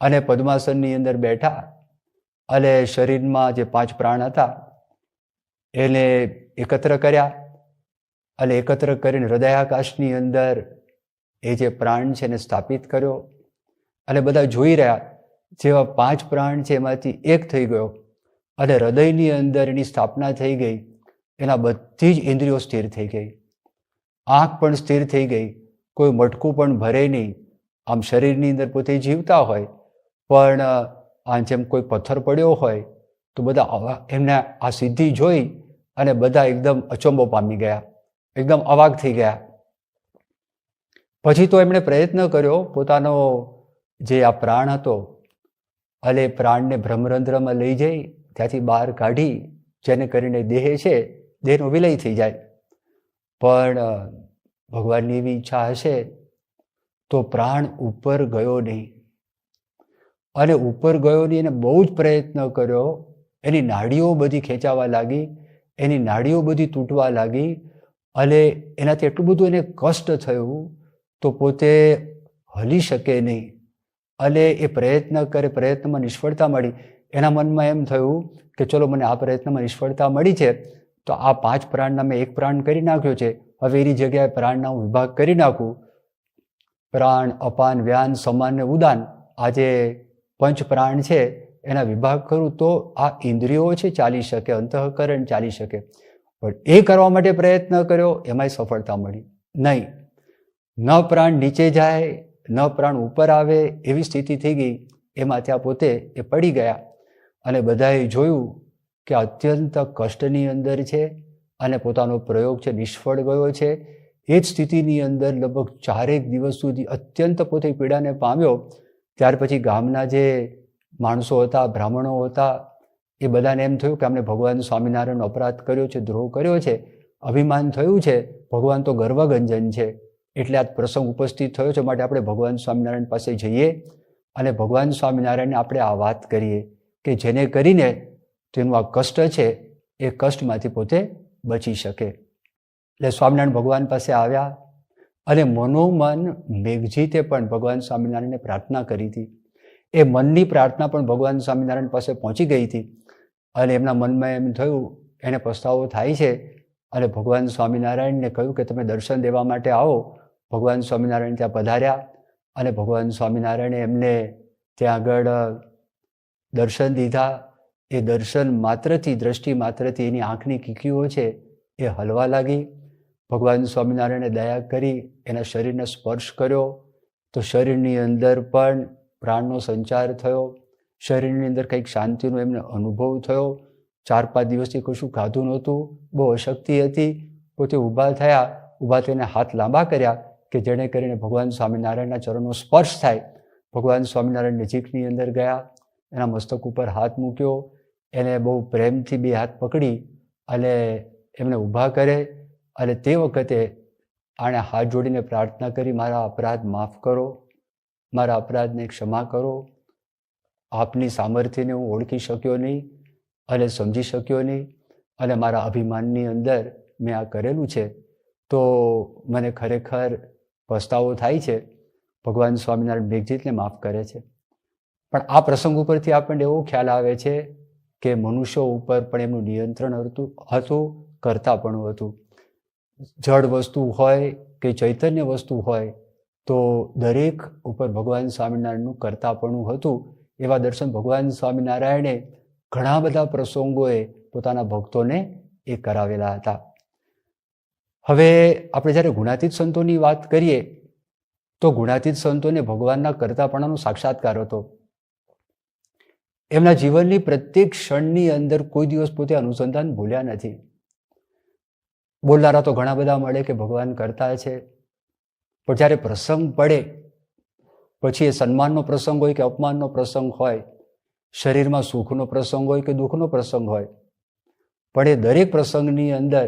અને પદ્માસનની અંદર બેઠા, અને શરીરમાં જે 5 પ્રાણ હતા એને એકત્ર કર્યા, અને એકત્ર કરીને હૃદયાકાશની અંદર એ જે પ્રાણ છે એને સ્થાપિત કર્યો. અને બધા જોઈ રહ્યા, જેવા 5 પ્રાણ છે એમાંથી એક થઈ ગયો, અને હૃદયની અંદર એની સ્થાપના થઈ ગઈ. એના બધી જ ઇન્દ્રિયો સ્થિર થઈ ગઈ, આંખ પણ સ્થિર થઈ ગઈ, કોઈ મટકું પણ ભરે નહીં. આમ શરીરની અંદર પોતે જીવતા હોય, પણ આ જેમ કોઈ પથ્થર પડ્યો હોય તો બધા એમને આ સિદ્ધિ જોઈ અને બધા એકદમ અચંબો પામી ગયા, એકદમ અવાક થઈ ગયા. પછી તો એમણે પ્રયત્ન કર્યો પોતાનો જે આ પ્રાણ હતો, અને પ્રાણને બ્રહ્મરંધ્રમાં લઈ જઈ ત્યાંથી બહાર કાઢી, જેને કરીને દેહ છે દેહનો વિલય થઈ જાય. પણ ભગવાનની એવી ઈચ્છા હશે તો પ્રાણ ઉપર ગયો નહીં, અને ઉપર ગયો નહીં. એને બહુ જ પ્રયત્ન કર્યો, એની નાડીઓ બધી ખેંચાવા લાગી, એની નાડીઓ બધી તૂટવા લાગી, અને એનાથી એટલું બધું એને કષ્ટ થયું તો પોતે હલી શકે નહીં. અને એ પ્રયત્ન કરે, પ્રયત્નમાં નિષ્ફળતા મળી. એના મનમાં એમ થયું કે ચલો મને આ પ્રયત્નમાં નિષ્ફળતા મળી છે, તો આ 5 પ્રાણના મેં 1 પ્રાણ કરી નાખ્યો છે, હવે એની જગ્યાએ પ્રાણના હું વિભાગ કરી નાખું. પ્રાણ, અપાન, વ્યાન, સમાન ને ઉદાન, આ જે 5 પ્રાણ છે એના વિભાગ કરું તો આ ઇન્દ્રિયો છે ચાલી શકે, અંતઃકરણ ચાલી શકે. પણ એ કરવા માટે પ્રયત્ન કર્યો, એમાંય સફળતા મળી નહીં. ન પ્રાણ નીચે જાય, ન પ્રાણ ઉપર આવે એવી સ્થિતિ થઈ ગઈ. એમાં ત્યાં પોતે એ પડી ગયા અને બધાએ જોયું કે અત્યંત કષ્ટની અંદર છે અને પોતાનો પ્રયોગ છે નિષ્ફળ ગયો છે. એ જ સ્થિતિની અંદર લગભગ 4 દિવસ સુધી અત્યંત પોતે પીડાને પામ્યો. ત્યાર પછી ગામના જે માણસો હતા, બ્રાહ્મણો હતા, એ બધાને એમ થયું કે અમને ભગવાન સ્વામિનારાયણનો અપરાધ કર્યો છે, દ્રોહ કર્યો છે, અભિમાન થયું છે, ભગવાન તો ગર્વગંજન છે, એટલે આ પ્રસંગ ઉપસ્થિત થયો છે, માટે આપણે ભગવાન સ્વામિનારાયણ પાસે જઈએ અને ભગવાન સ્વામિનારાયણને આપણે આ વાત કરીએ કે જેને કરીને તેનું આ કષ્ટ છે એ કષ્ટમાંથી પોતે બચી શકે. એટલે સ્વામિનારાયણ ભગવાન પાસે આવ્યા અને મનોમન મેઘજીતે પણ ભગવાન સ્વામિનારાયણને પ્રાર્થના કરી હતી. એ મનની પ્રાર્થના પણ ભગવાન સ્વામિનારાયણ પાસે પહોંચી ગઈ હતી અને એમના મનમાં એમ થયું, એને પસ્તાવો થાય છે અને ભગવાન સ્વામિનારાયણને કહ્યું કે તમે દર્શન દેવા માટે આવો. ભગવાન સ્વામિનારાયણ ત્યાં પધાર્યા અને ભગવાન સ્વામિનારાયણે એમને ત્યાં આગળ દર્શન દીધા. એ દર્શન માત્રથી, દ્રષ્ટિ માત્રથી એની આંખની કીકીઓ છે એ હલવા લાગી. ભગવાન સ્વામિનારાયણે દયા કરી એના શરીરને સ્પર્શ કર્યો તો શરીરની અંદર પણ પ્રાણનો સંચાર થયો. શરીરની અંદર કંઈક શાંતિનો એમને અનુભવ થયો. 4-5 દિવસથી કશું ખાધું નહોતું, બહુ અશક્તિ હતી. પોતે ઊભા થયા, ઊભા થઈને હાથ લાંબા કર્યા કે જેને કરીને ભગવાન સ્વામિનારાયણના ચરણનો સ્પર્શ થાય. ભગવાન સ્વામિનારાયણ નજીકની અંદર ગયા, એના મસ્તક ઉપર હાથ મૂક્યો, એને બહુ પ્રેમથી 2 હાથ પકડી અને એમને ઊભા કરે અને તે વખતે આણે હાથ જોડીને પ્રાર્થના કરી, મારા અપરાધ માફ કરો, મારા અપરાધને ક્ષમા કરો. આપની સામર્થ્યને હું ઓળખી શક્યો નહીં અને સમજી શક્યો નહીં અને મારા અભિમાનની અંદર મેં આ કરેલું છે, તો મને ખરેખર પસ્તાવો થાય છે. ભગવાન સ્વામિનારાયણ મેઘજીતને માફ કરે છે. પણ આ પ્રસંગ ઉપરથી આપણને એવો ખ્યાલ આવે છે કે મનુષ્યો ઉપર પણ એમનું નિયંત્રણ હતું, કરતાપણું હતું. જળ વસ્તુ હોય કે ચૈતન્ય વસ્તુ હોય તો દરેક ઉપર ભગવાન સ્વામિનારાયણનું કરતાપણું હતું. એવા દર્શન ભગવાન સ્વામિનારાયણે ઘણા બધા પ્રસંગોએ પોતાના ભક્તોને એ કરાવેલા હતા. હવે આપણે જ્યારે ગુણાતીત સંતોની વાત કરીએ તો ગુણાતીત સંતોને ભગવાનના કરતાપણાનો સાક્ષાત્કાર હતો. એમના જીવનની પ્રત્યેક ક્ષણની અંદર કોઈ દિવસ પોતે અનુસંધાન ભૂલ્યા નથી. બોલનારા તો ઘણા બધા મળે કે ભગવાન કરતા છે, પણ જ્યારે પ્રસંગ પડે પછી એ સન્માનનો પ્રસંગ હોય કે અપમાનનો પ્રસંગ હોય, શરીરમાં સુખનો પ્રસંગ હોય કે દુઃખનો પ્રસંગ હોય, પણ એ દરેક પ્રસંગની અંદર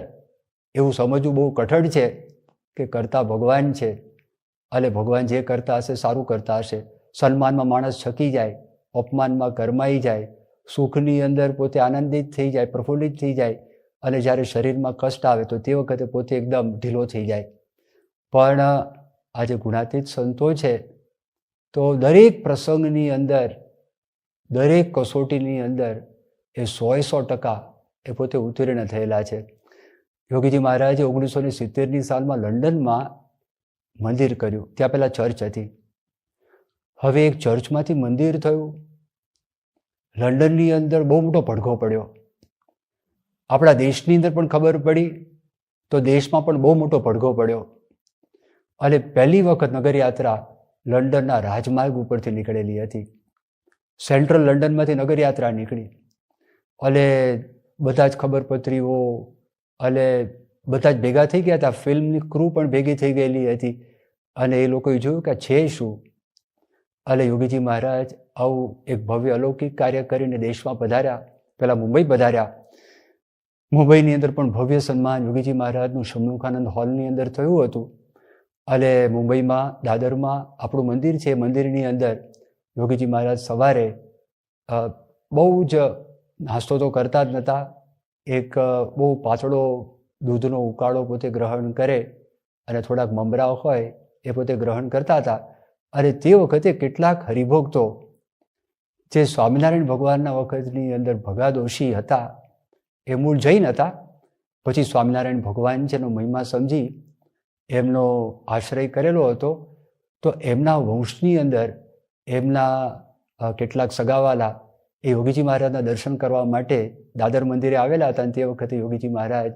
એવું સમજવું બહુ કઠણ છે કે કરતા ભગવાન છે અને ભગવાન જે કરતા હશે સારું કરતા હશે. સન્માનમાં માણસ છકી જાય, અપમાનમાં ગરમાઈ જાય, સુખની અંદર પોતે આનંદિત થઈ જાય, પ્રફુલ્લિત થઈ જાય અને જ્યારે શરીરમાં કષ્ટ આવે તો તે વખતે પોતે એકદમ ઢીલો થઈ જાય. પણ આ જે ગુણાતીત સંતો છે તો દરેક પ્રસંગની અંદર, દરેક કસોટીની અંદર એ 100% એ પોતે ઉત્તીર્ણ થયેલા છે. યોગીજી મહારાજે 1970ની સાલમાં લંડનમાં મંદિર કર્યું. ત્યાં પહેલાં ચર્ચ હતી, હવે એક ચર્ચમાંથી મંદિર થયું. લંડનની અંદર બહુ મોટો પડઘો પડ્યો. આપણા દેશની અંદર પણ ખબર પડી તો દેશમાં પણ બહુ મોટો પડઘો પડ્યો અને પહેલી વખત નગરયાત્રા લંડનના રાજમાર્ગ ઉપરથી નીકળેલી હતી. સેન્ટ્રલ લંડનમાંથી નગરયાત્રા નીકળી અને બધા જ ખબરપત્રીઓ અને બધા જ ભેગા થઈ ગયા હતા. ફિલ્મની ક્રૂ પણ ભેગી થઈ ગયેલી હતી અને એ લોકોએ જોયું કે છે શું. અને યોગીજી મહારાજ આવું એક ભવ્ય અલૌકિક કાર્ય કરીને દેશમાં પધાર્યા. પહેલાં મુંબઈ પધાર્યા. મુંબઈની અંદર પણ ભવ્ય સન્માન યોગીજી મહારાજનું શમુખાનંદ હોલની અંદર થયું હતું. અને મુંબઈમાં દાદરમાં આપણું મંદિર છે, મંદિરની અંદર યોગીજી મહારાજ સવારે બહુ જ નાસ્તો તો કરતા જ નહોતા, એક બહુ પાતળો દૂધનો ઉકાળો પોતે ગ્રહણ કરે અને થોડાક મમરા હોય એ પોતે ગ્રહણ કરતા હતા. અને તે વખતે કેટલાક હરિભક્તો જે સ્વામિનારાયણ ભગવાનના વખતની અંદર ભગાદોશી હતા, એ મૂળ જૈન હતા. પછી સ્વામિનારાયણ ભગવાન જેનો મહિમા સમજી એમનો આશ્રય કરેલો હતો, તો એમના વંશની અંદર એમના કેટલાક સગાવાલા એ યોગીજી મહારાજના દર્શન કરવા માટે દાદર મંદિરે આવેલા હતા. અને તે વખતે યોગીજી મહારાજ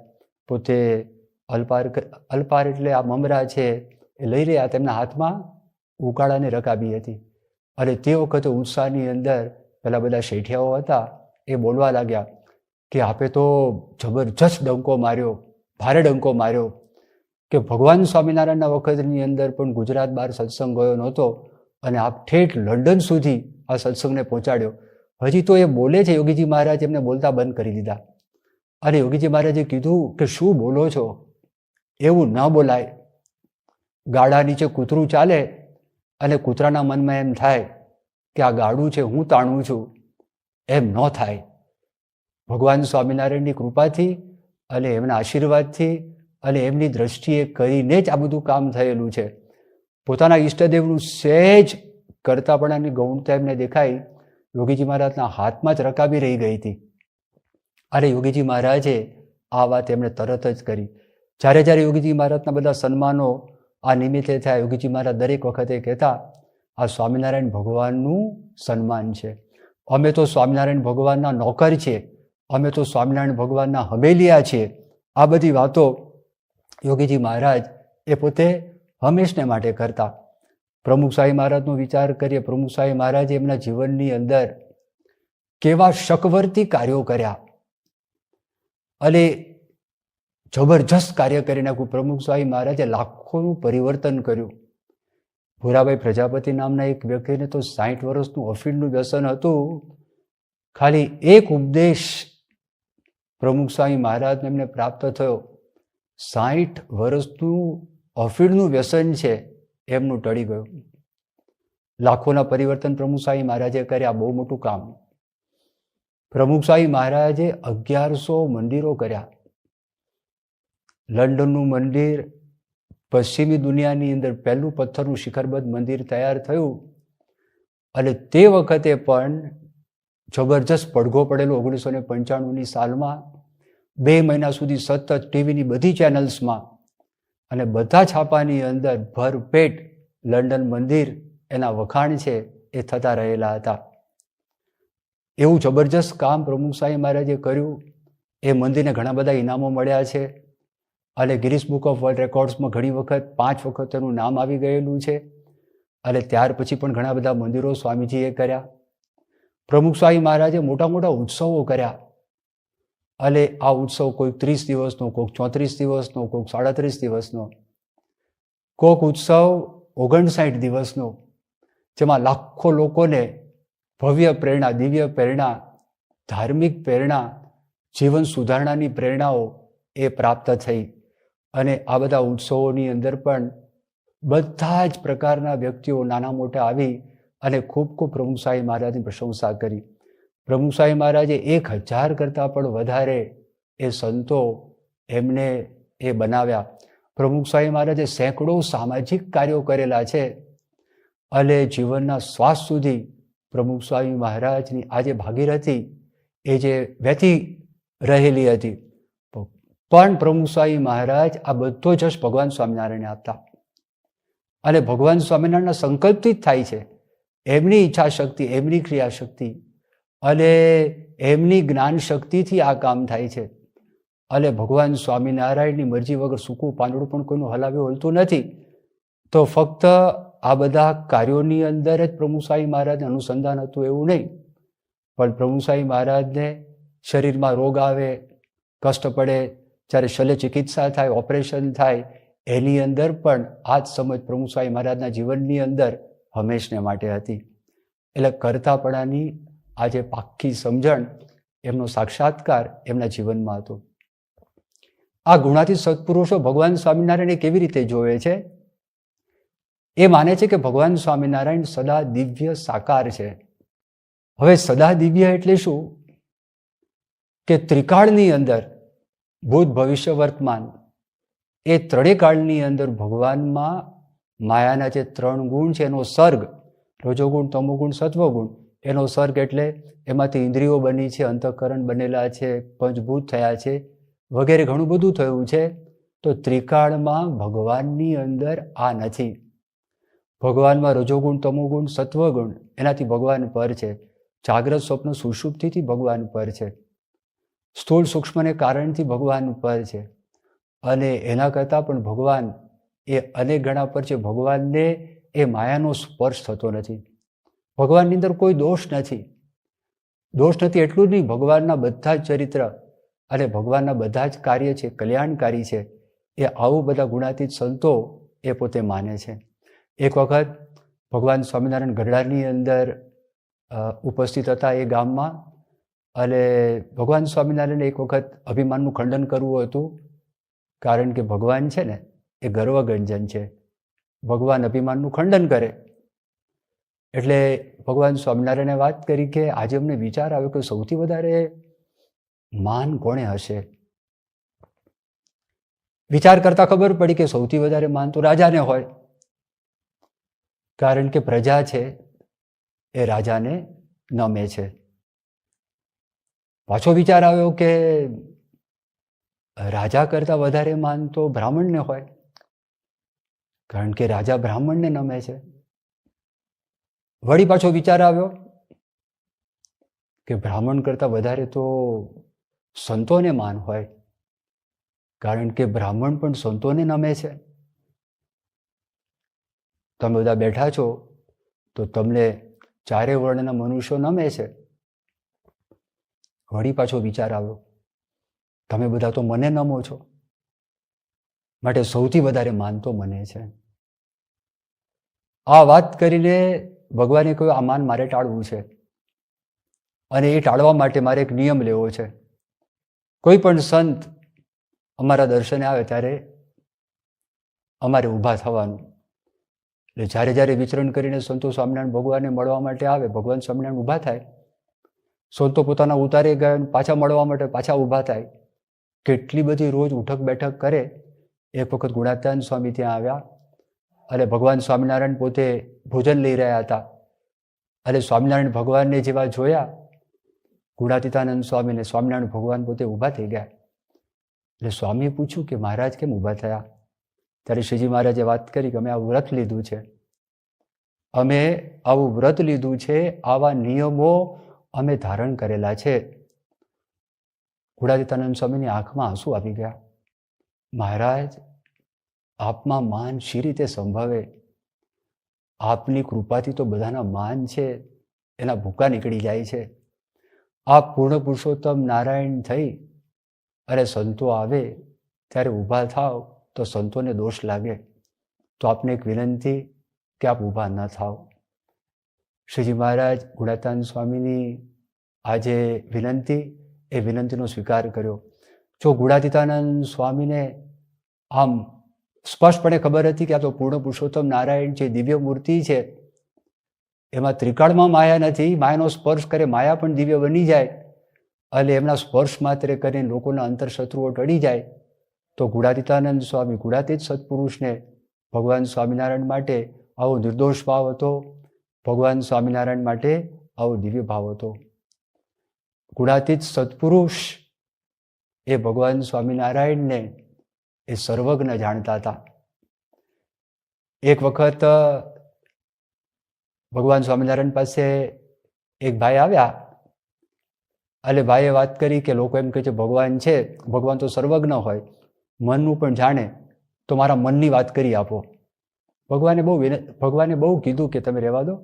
પોતે અલ્પાર એટલે આ મમરા છે એ લઈ રહ્યા. તેમના હાથમાં ઉકાળાની રકાબી હતી. અને તે વખતે ઉત્સાહની અંદર પેલા બધા શેઠિયાઓ હતા એ બોલવા લાગ્યા કે આપે તો જબરજસ્ત ડંકો માર્યો, ભારે ડંકો માર્યો, કે ભગવાન સ્વામિનારાયણના વખતની અંદર પણ ગુજરાત બહાર સત્સંગ ગયો નહોતો અને આપ ઠેઠ લંડન સુધી આ સત્સંગને પહોંચાડ્યો. હજી તો એ બોલે છે. યોગીજી મહારાજ એમને બોલતા બંધ કરી દીધા. અને યોગીજી મહારાજે કીધું કે શું બોલો છો, એવું ન બોલાય. ગાડા નીચે કૂતરું ચાલે અને કૂતરાના મનમાં એમ થાય કે આ ગાડું છે, હું તાણું છું, એમ ન થાય. ભગવાન સ્વામિનારાયણની કૃપાથી અને એમના આશીર્વાદથી અને એમની દ્રષ્ટિએ કરીને જ આ બધું કામ થયેલું છે. પોતાના ઈષ્ટદેવનું સહેજ કરતાપણાની ગૌણતા એમને દેખાઈ. યોગીજી મહારાજના હાથમાં જ રકાબી રહી ગઈ હતી. અને યોગીજી મહારાજે આ વાત એમણે તરત જ કરી. જ્યારે જ્યારે યોગીજી મહારાજના બધા સન્માનો આ નિમિત્તે થયા, યોગીજી મહારાજ દરેક વખતે કહેતા, આ સ્વામિનારાયણ ભગવાનનું સન્માન છે. અમે તો સ્વામિનારાયણ ભગવાનના નોકર છીએ, અમે તો સ્વામિનારાયણ ભગવાનના હમેલિયા છીએ. આ બધી વાતો યોગીજી મહારાજ એ પોતે હંમેશને માટે કરતા. પ્રમુખ સ્વામી મહારાજનો વિચાર કરીએ. પ્રમુખ સ્વામી મહારાજે એમના જીવનની અંદર કેવા શકવર્તી કાર્યો કર્યા અને જબરજસ્ત કાર્ય કરી નાખ્યું. પ્રમુખ સ્વામી મહારાજે લાખોનું પરિવર્તન કર્યું. ભૂરાભાઈ પ્રજાપતિ નામના એક વ્યક્તિને તો 60 વર્ષનું અફીણનું વ્યસન હતું. ખાલી એક ઉપદેશ પ્રમુખ સ્વામી મહારાજને એમને પ્રાપ્ત થયો. 60 વર્ષનું અફીણનું વ્યસન છે એમનું ટળી ગયું. લાખોના પરિવર્તન પ્રમુખ સ્વામી મહારાજે કર્યા. બહુ મોટું કામ. પ્રમુખ સ્વામી મહારાજે 1100 મંદિરો કર્યા. લંડનનું મંદિર પશ્ચિમી દુનિયાની અંદર પહેલું પથ્થરનું શિખરબદ્ધ મંદિર તૈયાર થયું. અને તે વખતે પણ જબરજસ્ત પડઘો પડેલો 1995ની સાલમાં 2 મહિના સુધી સતત ટીવીની બધી ચેનલ્સમાં અને બધા છાપાની અંદર ભરપેટ લંડન મંદિર એના વખાણ છે એ થતા રહેલા હતા. એવું જબરજસ્ત કામ પ્રમુખ સ્વામી મહારાજે કર્યું. એ મંદિરને ઘણા બધા ઇનામો મળ્યા છે અને ગિનિસ બુક ઓફ વર્લ્ડ રેકોર્ડ્સમાં ઘણી વખત 5 વખત એનું નામ આવી ગયેલું છે. અને ત્યાર પછી પણ ઘણા બધા મંદિરો સ્વામીજીએ કર્યા. પ્રમુખ સ્વામી મહારાજે મોટા મોટા ઉત્સવો કર્યા. અને આ ઉત્સવ કોઈક 30 દિવસનો, કોઈક 34 દિવસનો, કોઈક 37 દિવસનો, કોઈક ઉત્સવ 59 દિવસનો, જેમાં લાખો લોકોને ભવ્ય પ્રેરણા, દિવ્ય પ્રેરણા, ધાર્મિક પ્રેરણા, જીવન સુધારણાની પ્રેરણાઓ એ પ્રાપ્ત થઈ. અને આ બધા ઉત્સવોની અંદર પણ બધા જ પ્રકારના વ્યક્તિઓ નાના મોટા આવી અને ખૂબ ખૂબ પ્રમુખ સ્વામી મહારાજની પ્રશંસા કરી. પ્રમુખ સ્વામી મહારાજે 1000 કરતાં પણ વધારે એ સંતો એમને એ બનાવ્યા. પ્રમુખ સ્વામી મહારાજે સેંકડો સામાજિક કાર્યો કરેલા છે. અને જીવનના શ્વાસ સુધી પ્રમુખ સ્વામી મહારાજની આ જે ભાગીરથી એ જે વહેતી રહેલી હતી, પણ પ્રમુખ સ્વામી મહારાજ આ બધો જશ ભગવાન સ્વામિનારાયણને આપતા. અને ભગવાન સ્વામિનારાયણના સંકલ્પથી જ થાય છે. એમની ઈચ્છા શક્તિ, એમની ક્રિયા શક્તિ અને એમની જ્ઞાન શક્તિથી આ કામ થાય છે. અને ભગવાન સ્વામિનારાયણની મરજી વગર સૂકું પાંદડું પણ કોઈનું હલાવ્યું હલતું નથી. તો ફક્ત આ બધા કાર્યોની અંદર જ પ્રમુખ સ્વામી મહારાજને અનુસંધાન હતું એવું નહીં, પણ પ્રમુખ સ્વામી મહારાજને શરીરમાં રોગ આવે, કષ્ટ પડે, જ્યારે શલ્ય ચિકિત્સા થાય, ઓપરેશન થાય, એની અંદર પણ આ જ સમજ પ્રમુખ સ્વામી મહારાજના જીવનની અંદર હંમેશને માટે હતી. એટલે કરતાપણાની આ જે પાક્કી સમજણ, એમનો સાક્ષાત્કાર એમના જીવનમાં હતો. આ ગુણાતીત સત્પુરુષો ભગવાન સ્વામિનારાયણ કેવી રીતે જોવે છે? એ માને છે કે ભગવાન સ્વામિનારાયણ સદા દિવ્ય સાકાર છે. હવે સદા દિવ્ય એટલે શું? કે ત્રિકાળની અંદર ભૂત, ભવિષ્ય, વર્તમાન, એ ત્રણેય કાળની અંદર ભગવાનમાં માયાના જે 3 ગુણ છે એનો સર્ગ, રજોગુણ, તમોગુણ, સત્વગુણ, એનો સર્ગ એટલે એમાંથી ઇન્દ્રિયો બની છે, અંતઃકરણ બનેલા છે, પંચભૂત થયા છે વગેરે ઘણું બધું થયું છે. તો ત્રિકાળમાં ભગવાનની અંદર આ નથી. ભગવાનમાં રજોગુણ, તમોગુણ, સત્વગુણ એનાથી ભગવાન પર છે. જાગ્રત, સ્વપ્ન, સુષુપ્તિથી ભગવાન પર છે. સ્થૂળ સૂક્ષ્મને કારણથી ભગવાન પર છે. અને એના કરતાં પણ ભગવાન એ અનેક ગણા પર છે. ભગવાનને એ માયાનો સ્પર્શ થતો નથી. ભગવાનની અંદર કોઈ દોષ નથી. દોષ નથી એટલું જ નહીં, ભગવાનના બધા જ ચરિત્ર અને ભગવાનના બધા જ કાર્ય છે કલ્યાણકારી છે. એ આવું બધા ગુણાતીત સંતો એ પોતે માને છે. એક વખત ભગવાન સ્વામિનારાયણ ગઢડાની અંદર ઉપસ્થિત હતા એ ગામમાં, અને ભગવાન સ્વામિનારાયણ એક વખત અભિમાનનું ખંડન કરવું હતું. કારણ કે ભગવાન છે ને એ ગર્વગંજન છે. ભગવાન અભિમાનનું ખંડન કરે એટલે ભગવાન સ્વામિનારાયણે વાત કરી કે આજે અમને વિચાર આવ્યો કે સૌથી વધારે માન કોણે હશે. વિચાર કરતા ખબર પડી કે સૌથી વધારે માન તો રાજાને હોય. કારણ કે પ્રજા છે એ રાજાને નમે છે. પાછો વિચાર આવ્યો કે રાજા કરતા વધારે માન તો બ્રાહ્મણને હોય. કારણ કે રાજા બ્રાહ્મણને નમે છે. વળી પાછો વિચાર આવ્યો કે બ્રાહ્મણ કરતા વધારે તો સંતોને માન હોય. કારણ કે બ્રાહ્મણ પણ સંતોને નમે છે. તમે બધા બેઠા છો તો તમને ચારે વર્ણના મનુષ્યો નમે છે. વળી પાછો વિચાર આવ્યો તમે બધા તો મને નમો છો, માટે સૌથી વધારે માન તો મને છે. આ વાત કરીને ભગવાને કહ્યું આ માન મારે ટાળવું છે, અને એ ટાળવા માટે મારે એક નિયમ લેવો છે. કોઈ પણ સંત અમારા દર્શને આવે ત્યારે અમારે ઊભા થવાનું. એટલે જ્યારે જ્યારે વિચરણ કરીને સંતો સ્વામિનારાયણ ભગવાનને મળવા માટે આવે, ભગવાન સ્વામિનારાયણ ઊભા થાય. સંતો પોતાના ઉતારે ગયા પાછા મળવા માટે પાછા ઊભા થાય. કેટલી બધી રોજ ઉઠક બેઠક કરે. એક વખત ગુણાતીતાનંદ સ્વામી ત્યાં આવ્યા અને ભગવાન સ્વામિનારાયણ પોતે ભોજન લઈ રહ્યા હતા. અને સ્વામિનારાયણ ભગવાનને જેવા જોયા ગુણાતીતાનંદ સ્વામીને, સ્વામિનારાયણ ભગવાન પોતે ઊભા થઈ ગયા. એટલે સ્વામીએ પૂછ્યું કે મહારાજ કેમ ઊભા થયા? ત્યારે શ્રીજી મહારાજે વાત કરી કે અમે આ વ્રત લીધું છે, અમે આવું વ્રત લીધું છે, આવા નિયમો અમે ધારણ કરેલા છે. ગુણાતીતાનંદ સ્વામીની આંખમાં આંસુ આવી ગયા. મહારાજ આપમાં માન શી રીતે સંભવે? આપની કૃપાથી તો બધાના માન છે એના ભૂકા નીકળી જાય છે. આપ પૂર્ણ પુરુષોત્તમ નારાયણ થઈ અને સંતો આવે ત્યારે ઊભા થાવ તો સંતોને દોષ લાગે. તો આપને એક વિનંતી કે આપ ઊભા ન થાવ. શ્રીજી મહારાજ ગુણાતીતાનંદ સ્વામીની આજે વિનંતી, એ વિનંતીનો સ્વીકાર કર્યો. જો ગુણાતીતાનંદ સ્વામીને આમ સ્પષ્ટપણે ખબર હતી કે આ તો પૂર્ણ પુરુષોત્તમ નારાયણ છે, દિવ્ય મૂર્તિ છે, એમાં ત્રિકાળમાં માયા નથી, માયાનો સ્પર્શ કરે માયા પણ દિવ્ય બની જાય, અને એમના સ્પર્શ માત્રે કરીને લોકોના અંતરશત્રુઓ ટળી જાય. તો ગુણાતીતાનંદ સ્વામી ગુણાતીત સત્પુરુષને ભગવાન સ્વામિનારાયણ માટે આવો નિર્દોષ ભાવ હતો, ભગવાન સ્વામિનારાયણ માટે આવો દિવ્ય ભાવ હતો. ગુણાતીત સત્પુરુષ એ ભગવાન સ્વામિનારાયણને એ સર્વજ્ઞ જાણતા હતા. એક વખત ભગવાન સ્વામિનારાયણ પાસે એક ભાઈ આવ્યા અને ભાઈએ વાત કરી કે લોકો એમ કહે છે ભગવાન છે, ભગવાન તો સર્વજ્ઞ હોય, મનનું પણ જાણે, તો મારા મનની વાત કરી આપો. ભગવાને બહુ કીધું કે તમે રહેવા દો.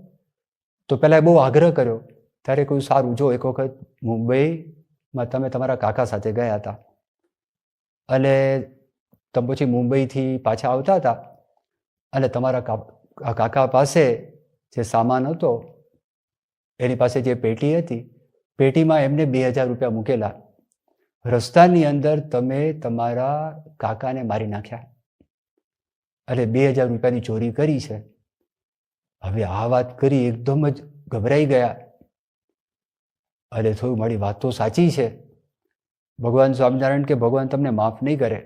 તો પહેલાં બહુ આગ્રહ કર્યો. ત્યારે કહ્યું સારું, જો એક વખત મુંબઈમાં તમે તમારા કાકા સાથે ગયા હતા અને તમે પછી મુંબઈથી પાછા આવતા હતા અને તમારા કાકા પાસે જે સામાન હતો એની પાસે જે પેટી હતી, પેટીમાં એમને 2000 રૂપિયા મૂકેલા. રસ્તાની અંદર તમે તમારા કાકાને મારી નાખ્યા અને 2000 રૂપિયાની ચોરી કરી છે. હવે આ વાત કરી એકદમ જ ગભરાઈ ગયા અને થોડું મારી વાત તો સાચી છે. ભગવાન સ્વામિનારાયણ કે ભગવાન તમને માફ નહીં કરે,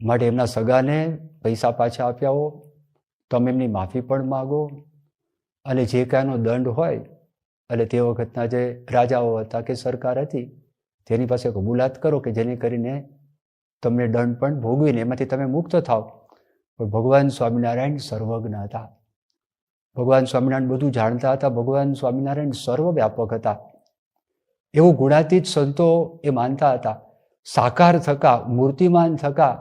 માટે એમના સગાને પૈસા પાછા આપ્યા હો, તમે એમની માફી પણ માગો અને જે કાંઈનો દંડ હોય, એટલે તે વખતના જે રાજાઓ હતા કે સરકાર હતી તેની પાસે કબૂલાત કરો કે જેને કરીને તમને દંડ પણ ભોગવીને એમાંથી તમે મુક્ત થાવ. પણ ભગવાન સ્વામિનારાયણ સર્વજ્ઞ હતા. ભગવાન સ્વામિનારાયણ બધું જાણતા હતા. ભગવાન સ્વામિનારાયણ સર્વવ્યાપક હતા. એવું ગુણાતીત સંતો એ માનતા હતા. સાકાર થકા, મૂર્તિમાન થકા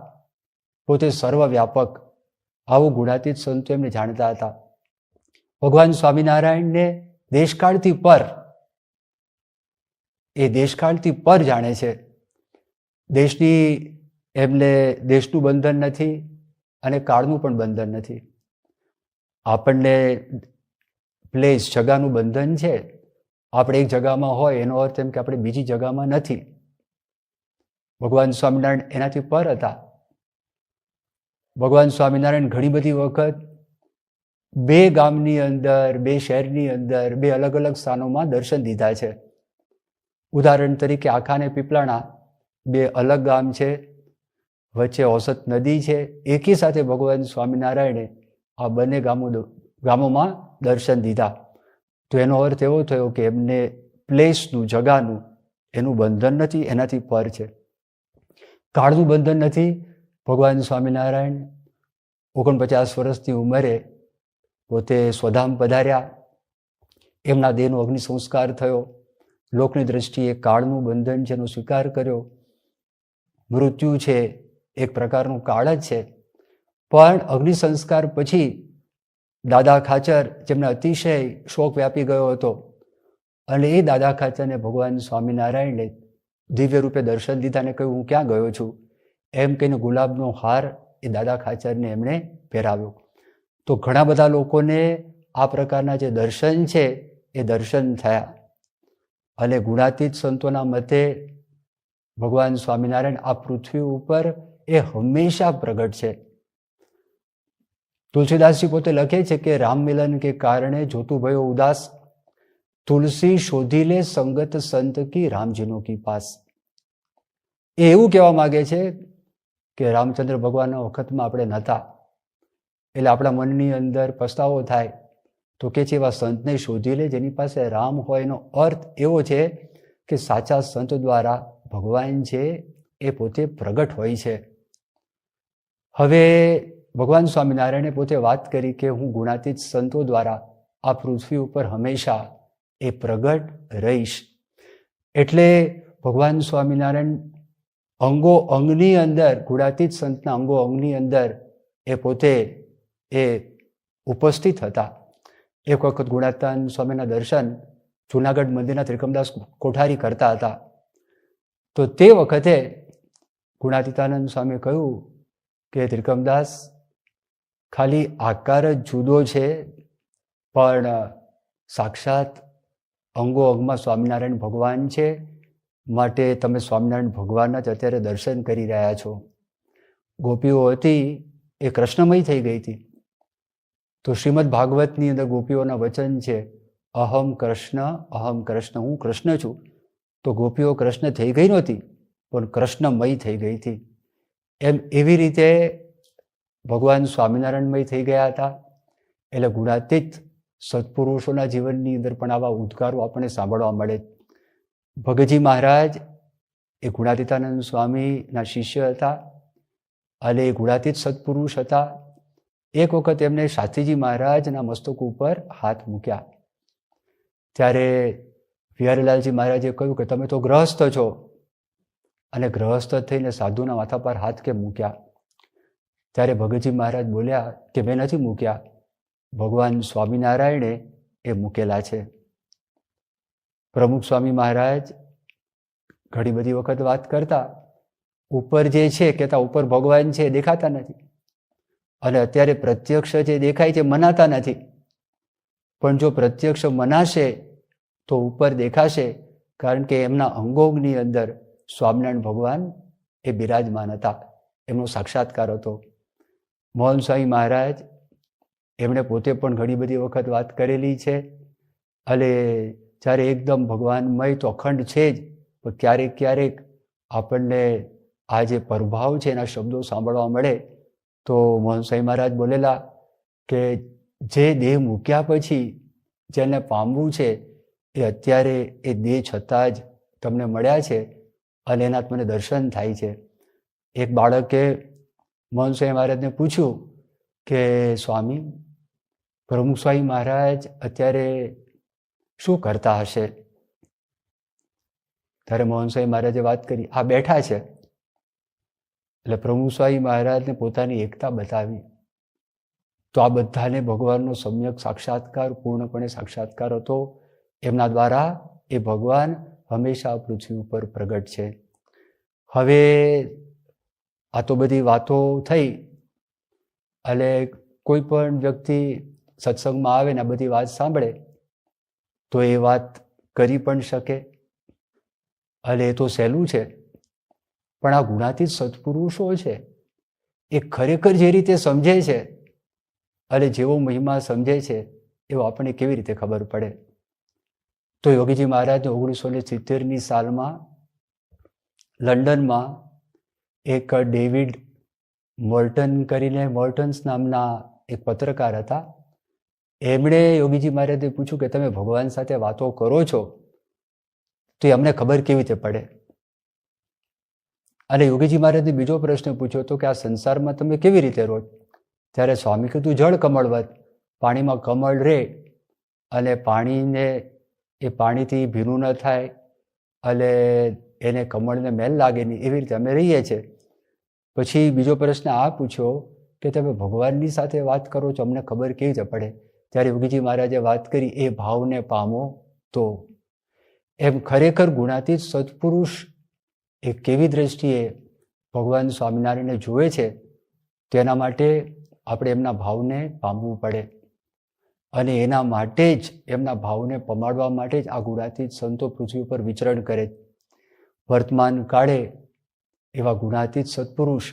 પોતે સર્વવ્યાપક, આવું ગુણાતીત સંતો એમને જાણતા હતા. ભગવાન સ્વામિનારાયણને દેશકાળથી પર, એ દેશકાળથી પર જાણે છે. એમને દેશનું બંધન નથી અને કાળનું પણ બંધન નથી. આપણને પ્લેસ, જગાનું બંધન છે. આપણે એક જગામાં હોય એનો અર્થ એમ કે આપણે બીજી જગામાં નથી. ભગવાન સ્વામિનારાયણ એનાથી પર હતા. ભગવાન સ્વામિનારાયણ ઘણી બધી વખત 2 ગામની અંદર, 2 શહેરની અંદર, 2 અલગ અલગ સ્થાનોમાં દર્શન દીધા છે. ઉદાહરણ તરીકે આખા અને પીપલાણા 2 અલગ ગામ છે, વચ્ચે ઓસત નદી છે. એકી સાથે ભગવાન સ્વામિનારાયણે આ બંને ગામોમાં દર્શન દીધા. તો એનો અર્થ એવો થયો કે એમને પ્લેસનું, જગાનું એનું બંધન નથી, એનાથી પર છે. કાળનું બંધન નથી. ભગવાન સ્વામિનારાયણ 49 વર્ષની ઉંમરે પોતે સ્વધામ પધાર્યા. એમના દેહનો અગ્નિ સંસ્કાર થયો. લોકની દ્રષ્ટિએ કાળનું બંધન છે એનો સ્વીકાર કર્યો. મૃત્યુ છે એક પ્રકારનું કાળ જ છે. પણ અગ્નિ સંસ્કાર પછી દાદા ખાચર, જેમને અતિશય શોક વ્યાપી ગયો હતો, અને એ દાદા ખાચરને ભગવાન સ્વામિનારાયણે દિવ્ય રૂપે દર્શન દીધા અને કહ્યું, હું ક્યાં ગયો છું? એમ કહીને ગુલાબનો હાર એ દાદા ખાચરને એમણે પહેરાવ્યો. તો ઘણા બધા લોકોને આ પ્રકારના જે દર્શન છે એ દર્શન થયા. અને ગુણાતીત સંતોના મતે ભગવાન સ્વામિનારાયણ આ પૃથ્વી ઉપર એ હંમેશા પ્રગટ છે. તુલસીદાસજી પોતે લખે છે કે રામ મિલન કે કારણે જોતું ભયો ઉદાસ, તુલસી શોધી લે સંગત સંત કી રામજીનો કી પાસ. એ એવું કહેવા માંગે છે કે રામચંદ્ર ભગવાનના વખતમાં આપણે નહોતા, એટલે આપણા મનની અંદર પસ્તાવો થાય. તો કે છે એવા સંતને શોધી લે જેની પાસે રામ હોય. એનો અર્થ એવો છે કે સાચા સંત દ્વારા ભગવાન છે એ પોતે પ્રગટ હોય છે. હવે ભગવાન સ્વામિનારાયણે પોતે વાત કરી કે હું ગુણાતીત સંતો દ્વારા આ પૃથ્વી ઉપર હંમેશા એ પ્રગટ રહીશ. એટલે ભગવાન સ્વામિનારાયણ અંગો અંગની અંદર, ગુણાતીત સંતના અંગો અંગની અંદર એ પોતે એ ઉપસ્થિત હતા. એક વખત ગુણાતીતાનંદ સ્વામીના દર્શન જૂનાગઢ મંદિરના ત્રિકમદાસ કોઠારી કરતા હતા. તો તે વખતે ગુણાતીતાનંદ સ્વામીએ કહ્યું કે ત્રિકમદાસ, ખાલી આકાર જ જુદો છે, પણ સાક્ષાત અંગો અંગમાં સ્વામિનારાયણ ભગવાન છે. માટે તમે સ્વામિનારાયણ ભગવાનના જ અત્યારે દર્શન કરી રહ્યા છો. ગોપીઓ હતી એ કૃષ્ણમય થઈ ગઈ હતી. તો શ્રીમદ ભાગવતની અંદર ગોપીઓના વચન છે, અહમ કૃષ્ણ, હું કૃષ્ણ છું. તો ગોપીઓ કૃષ્ણ થઈ ગઈ નહોતી, પણ કૃષ્ણમય થઈ ગઈ હતી. એમ એવી રીતે ભગવાન સ્વામિનારાયણમય થઈ ગયા હતા. એટલે ગુણાતીત સત્પુરુષોના જીવનની અંદર પણ આવા ઉદ્ગારો આપણને સાંભળવા મળે. ભગતજી મહારાજ એ ગુણાતીતાનંદ સ્વામીના શિષ્ય હતા અને એ ગુણાતીત સત્પુરુષ હતા. એક વખત એમને શાસ્ત્રીજી મહારાજના મસ્તક ઉપર હાથ મૂક્યા. ત્યારે વિહારીલાલજી મહારાજે કહ્યું કે તમે તો ગ્રહસ્થ છો, અને ગ્રહસ્થ થઈને સાધુના માથા પર હાથ કેમ મૂક્યા? ત્યારે ભગતજી મહારાજ બોલ્યા કે મેં નથી મૂક્યા, ભગવાન સ્વામિનારાયણે એ મૂકેલા છે. પ્રમુખ સ્વામી મહારાજ ઘણી બધી વખત વાત કરતા, ઉપર જે છે કહેતા ઉપર ભગવાન છે દેખાતા નથી, અને અત્યારે પ્રત્યક્ષ જે દેખાય છે મનાતા નથી. પણ જો પ્રત્યક્ષ મનાશે તો ઉપર દેખાશે, કારણ કે એમના અંગોની અંદર સ્વામિનારાયણ ભગવાન એ બિરાજમાન હતા, એમનો સાક્ષાત્કાર હતો. મોહન સ્વામી મહારાજ એમણે પોતે પણ ઘણી બધી વખત વાત કરેલી છે. અને જ્યારે એકદમ ભગવાનમય તો અખંડ છે જ, પણ ક્યારેક ક્યારેક આપણને આ જે પ્રભાવ છે એના શબ્દો સાંભળવા મળે. તો મોહન સ્વામી મહારાજ બોલેલા કે જે દેહ મૂક્યા પછી જેને પામવું છે એ અત્યારે એ દેહ છતાં જ તમને મળ્યા છે અને એના મને દર્શન થાય છે. એક બાળકે મોહન સ્વામી મહારાજને પૂછ્યું કે સ્વામી, પ્રમુખ સ્વામી મહારાજ અત્યારે શું કરતા હશે? ત્યારે મોહન સ્વામી મહારાજે વાત કરી, આ બેઠા છે. એટલે પ્રમુખ સ્વામી મહારાજને પોતાની એકતા બતાવી. તો આ બધાને ભગવાનનો સમ્યક સાક્ષાત્કાર, પૂર્ણપણે સાક્ષાત્કાર હતો. એમના દ્વારા એ ભગવાન હંમેશા પૃથ્વી ઉપર પ્રગટ છે. હવે આ તો બધી વાતો થઈ, એટલે કોઈ પણ વ્યક્તિ સત્સંગમાં આવે ને આ બધી વાત સાંભળે તો એ વાત કરી પણ શકે, અને એ તો સહેલું છે. પણ આ ગુણાતીત સત્પુરુષો છે એ ખરેખર જે રીતે સમજે છે અને જેવો મહિમા સમજે છે એવો આપણને કેવી રીતે ખબર પડે? તો યોગીજી મહારાજને 1970ની સાલમાં લંડનમાં એક ડેવિડ મોર્ટન કરીને, મોર્ટન્સ નામના એક પત્રકાર હતા. એમણે યોગીજી મહારાજને પૂછ્યું કે તમે ભગવાન સાથે વાતો કરો છો તો એ અમને ખબર કેવી રીતે પડે? અને યોગીજી મહારાજને બીજો પ્રશ્ન પૂછ્યો તો કે આ સંસારમાં તમે કેવી રીતે રહો? ત્યારે સ્વામી કીધું, જળ કમળવત, પાણીમાં કમળ રહે અને પાણીને એ પાણીથી ભીનું ન થાય અને એને કમળને મેલ લાગે નહીં, એવી રીતે અમે રહીએ છીએ. પછી બીજો પ્રશ્ન આ પૂછ્યો કે તમે ભગવાનની સાથે વાત કરો છો, અમને ખબર કેવી રીતે પડે? ત્યારે યોગીજી મહારાજે વાત કરી, એ ભાવને પામો તો. એમ ખરેખર ગુણાતીત સત્પુરુષ એ કેવી દ્રષ્ટિએ ભગવાન સ્વામિનારાયણને જુએ છે તેના માટે આપણે એમના ભાવને પામવું પડે. અને એના માટે જ, એમના ભાવને પમાડવા માટે જ આ ગુણાતીત સંતો પૃથ્વી ઉપર વિચરણ કરે. વર્તમાન કાળે એવા ગુણાતીત સત્પુરુષ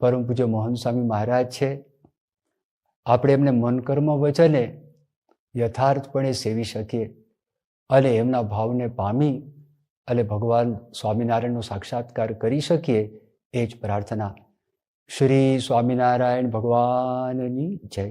પરમ પૂજ્ય મોહન સ્વામી મહારાજ છે. આપણે એમને મન કર્મ વચને યથાર્થપણે સેવી શકીએ અને એમના ભાવને પામી અને ભગવાન સ્વામિનારાયણનો સાક્ષાત્કાર કરી શકીએ, એ જ પ્રાર્થના. શ્રી સ્વામિનારાયણ ભગવાનની જય.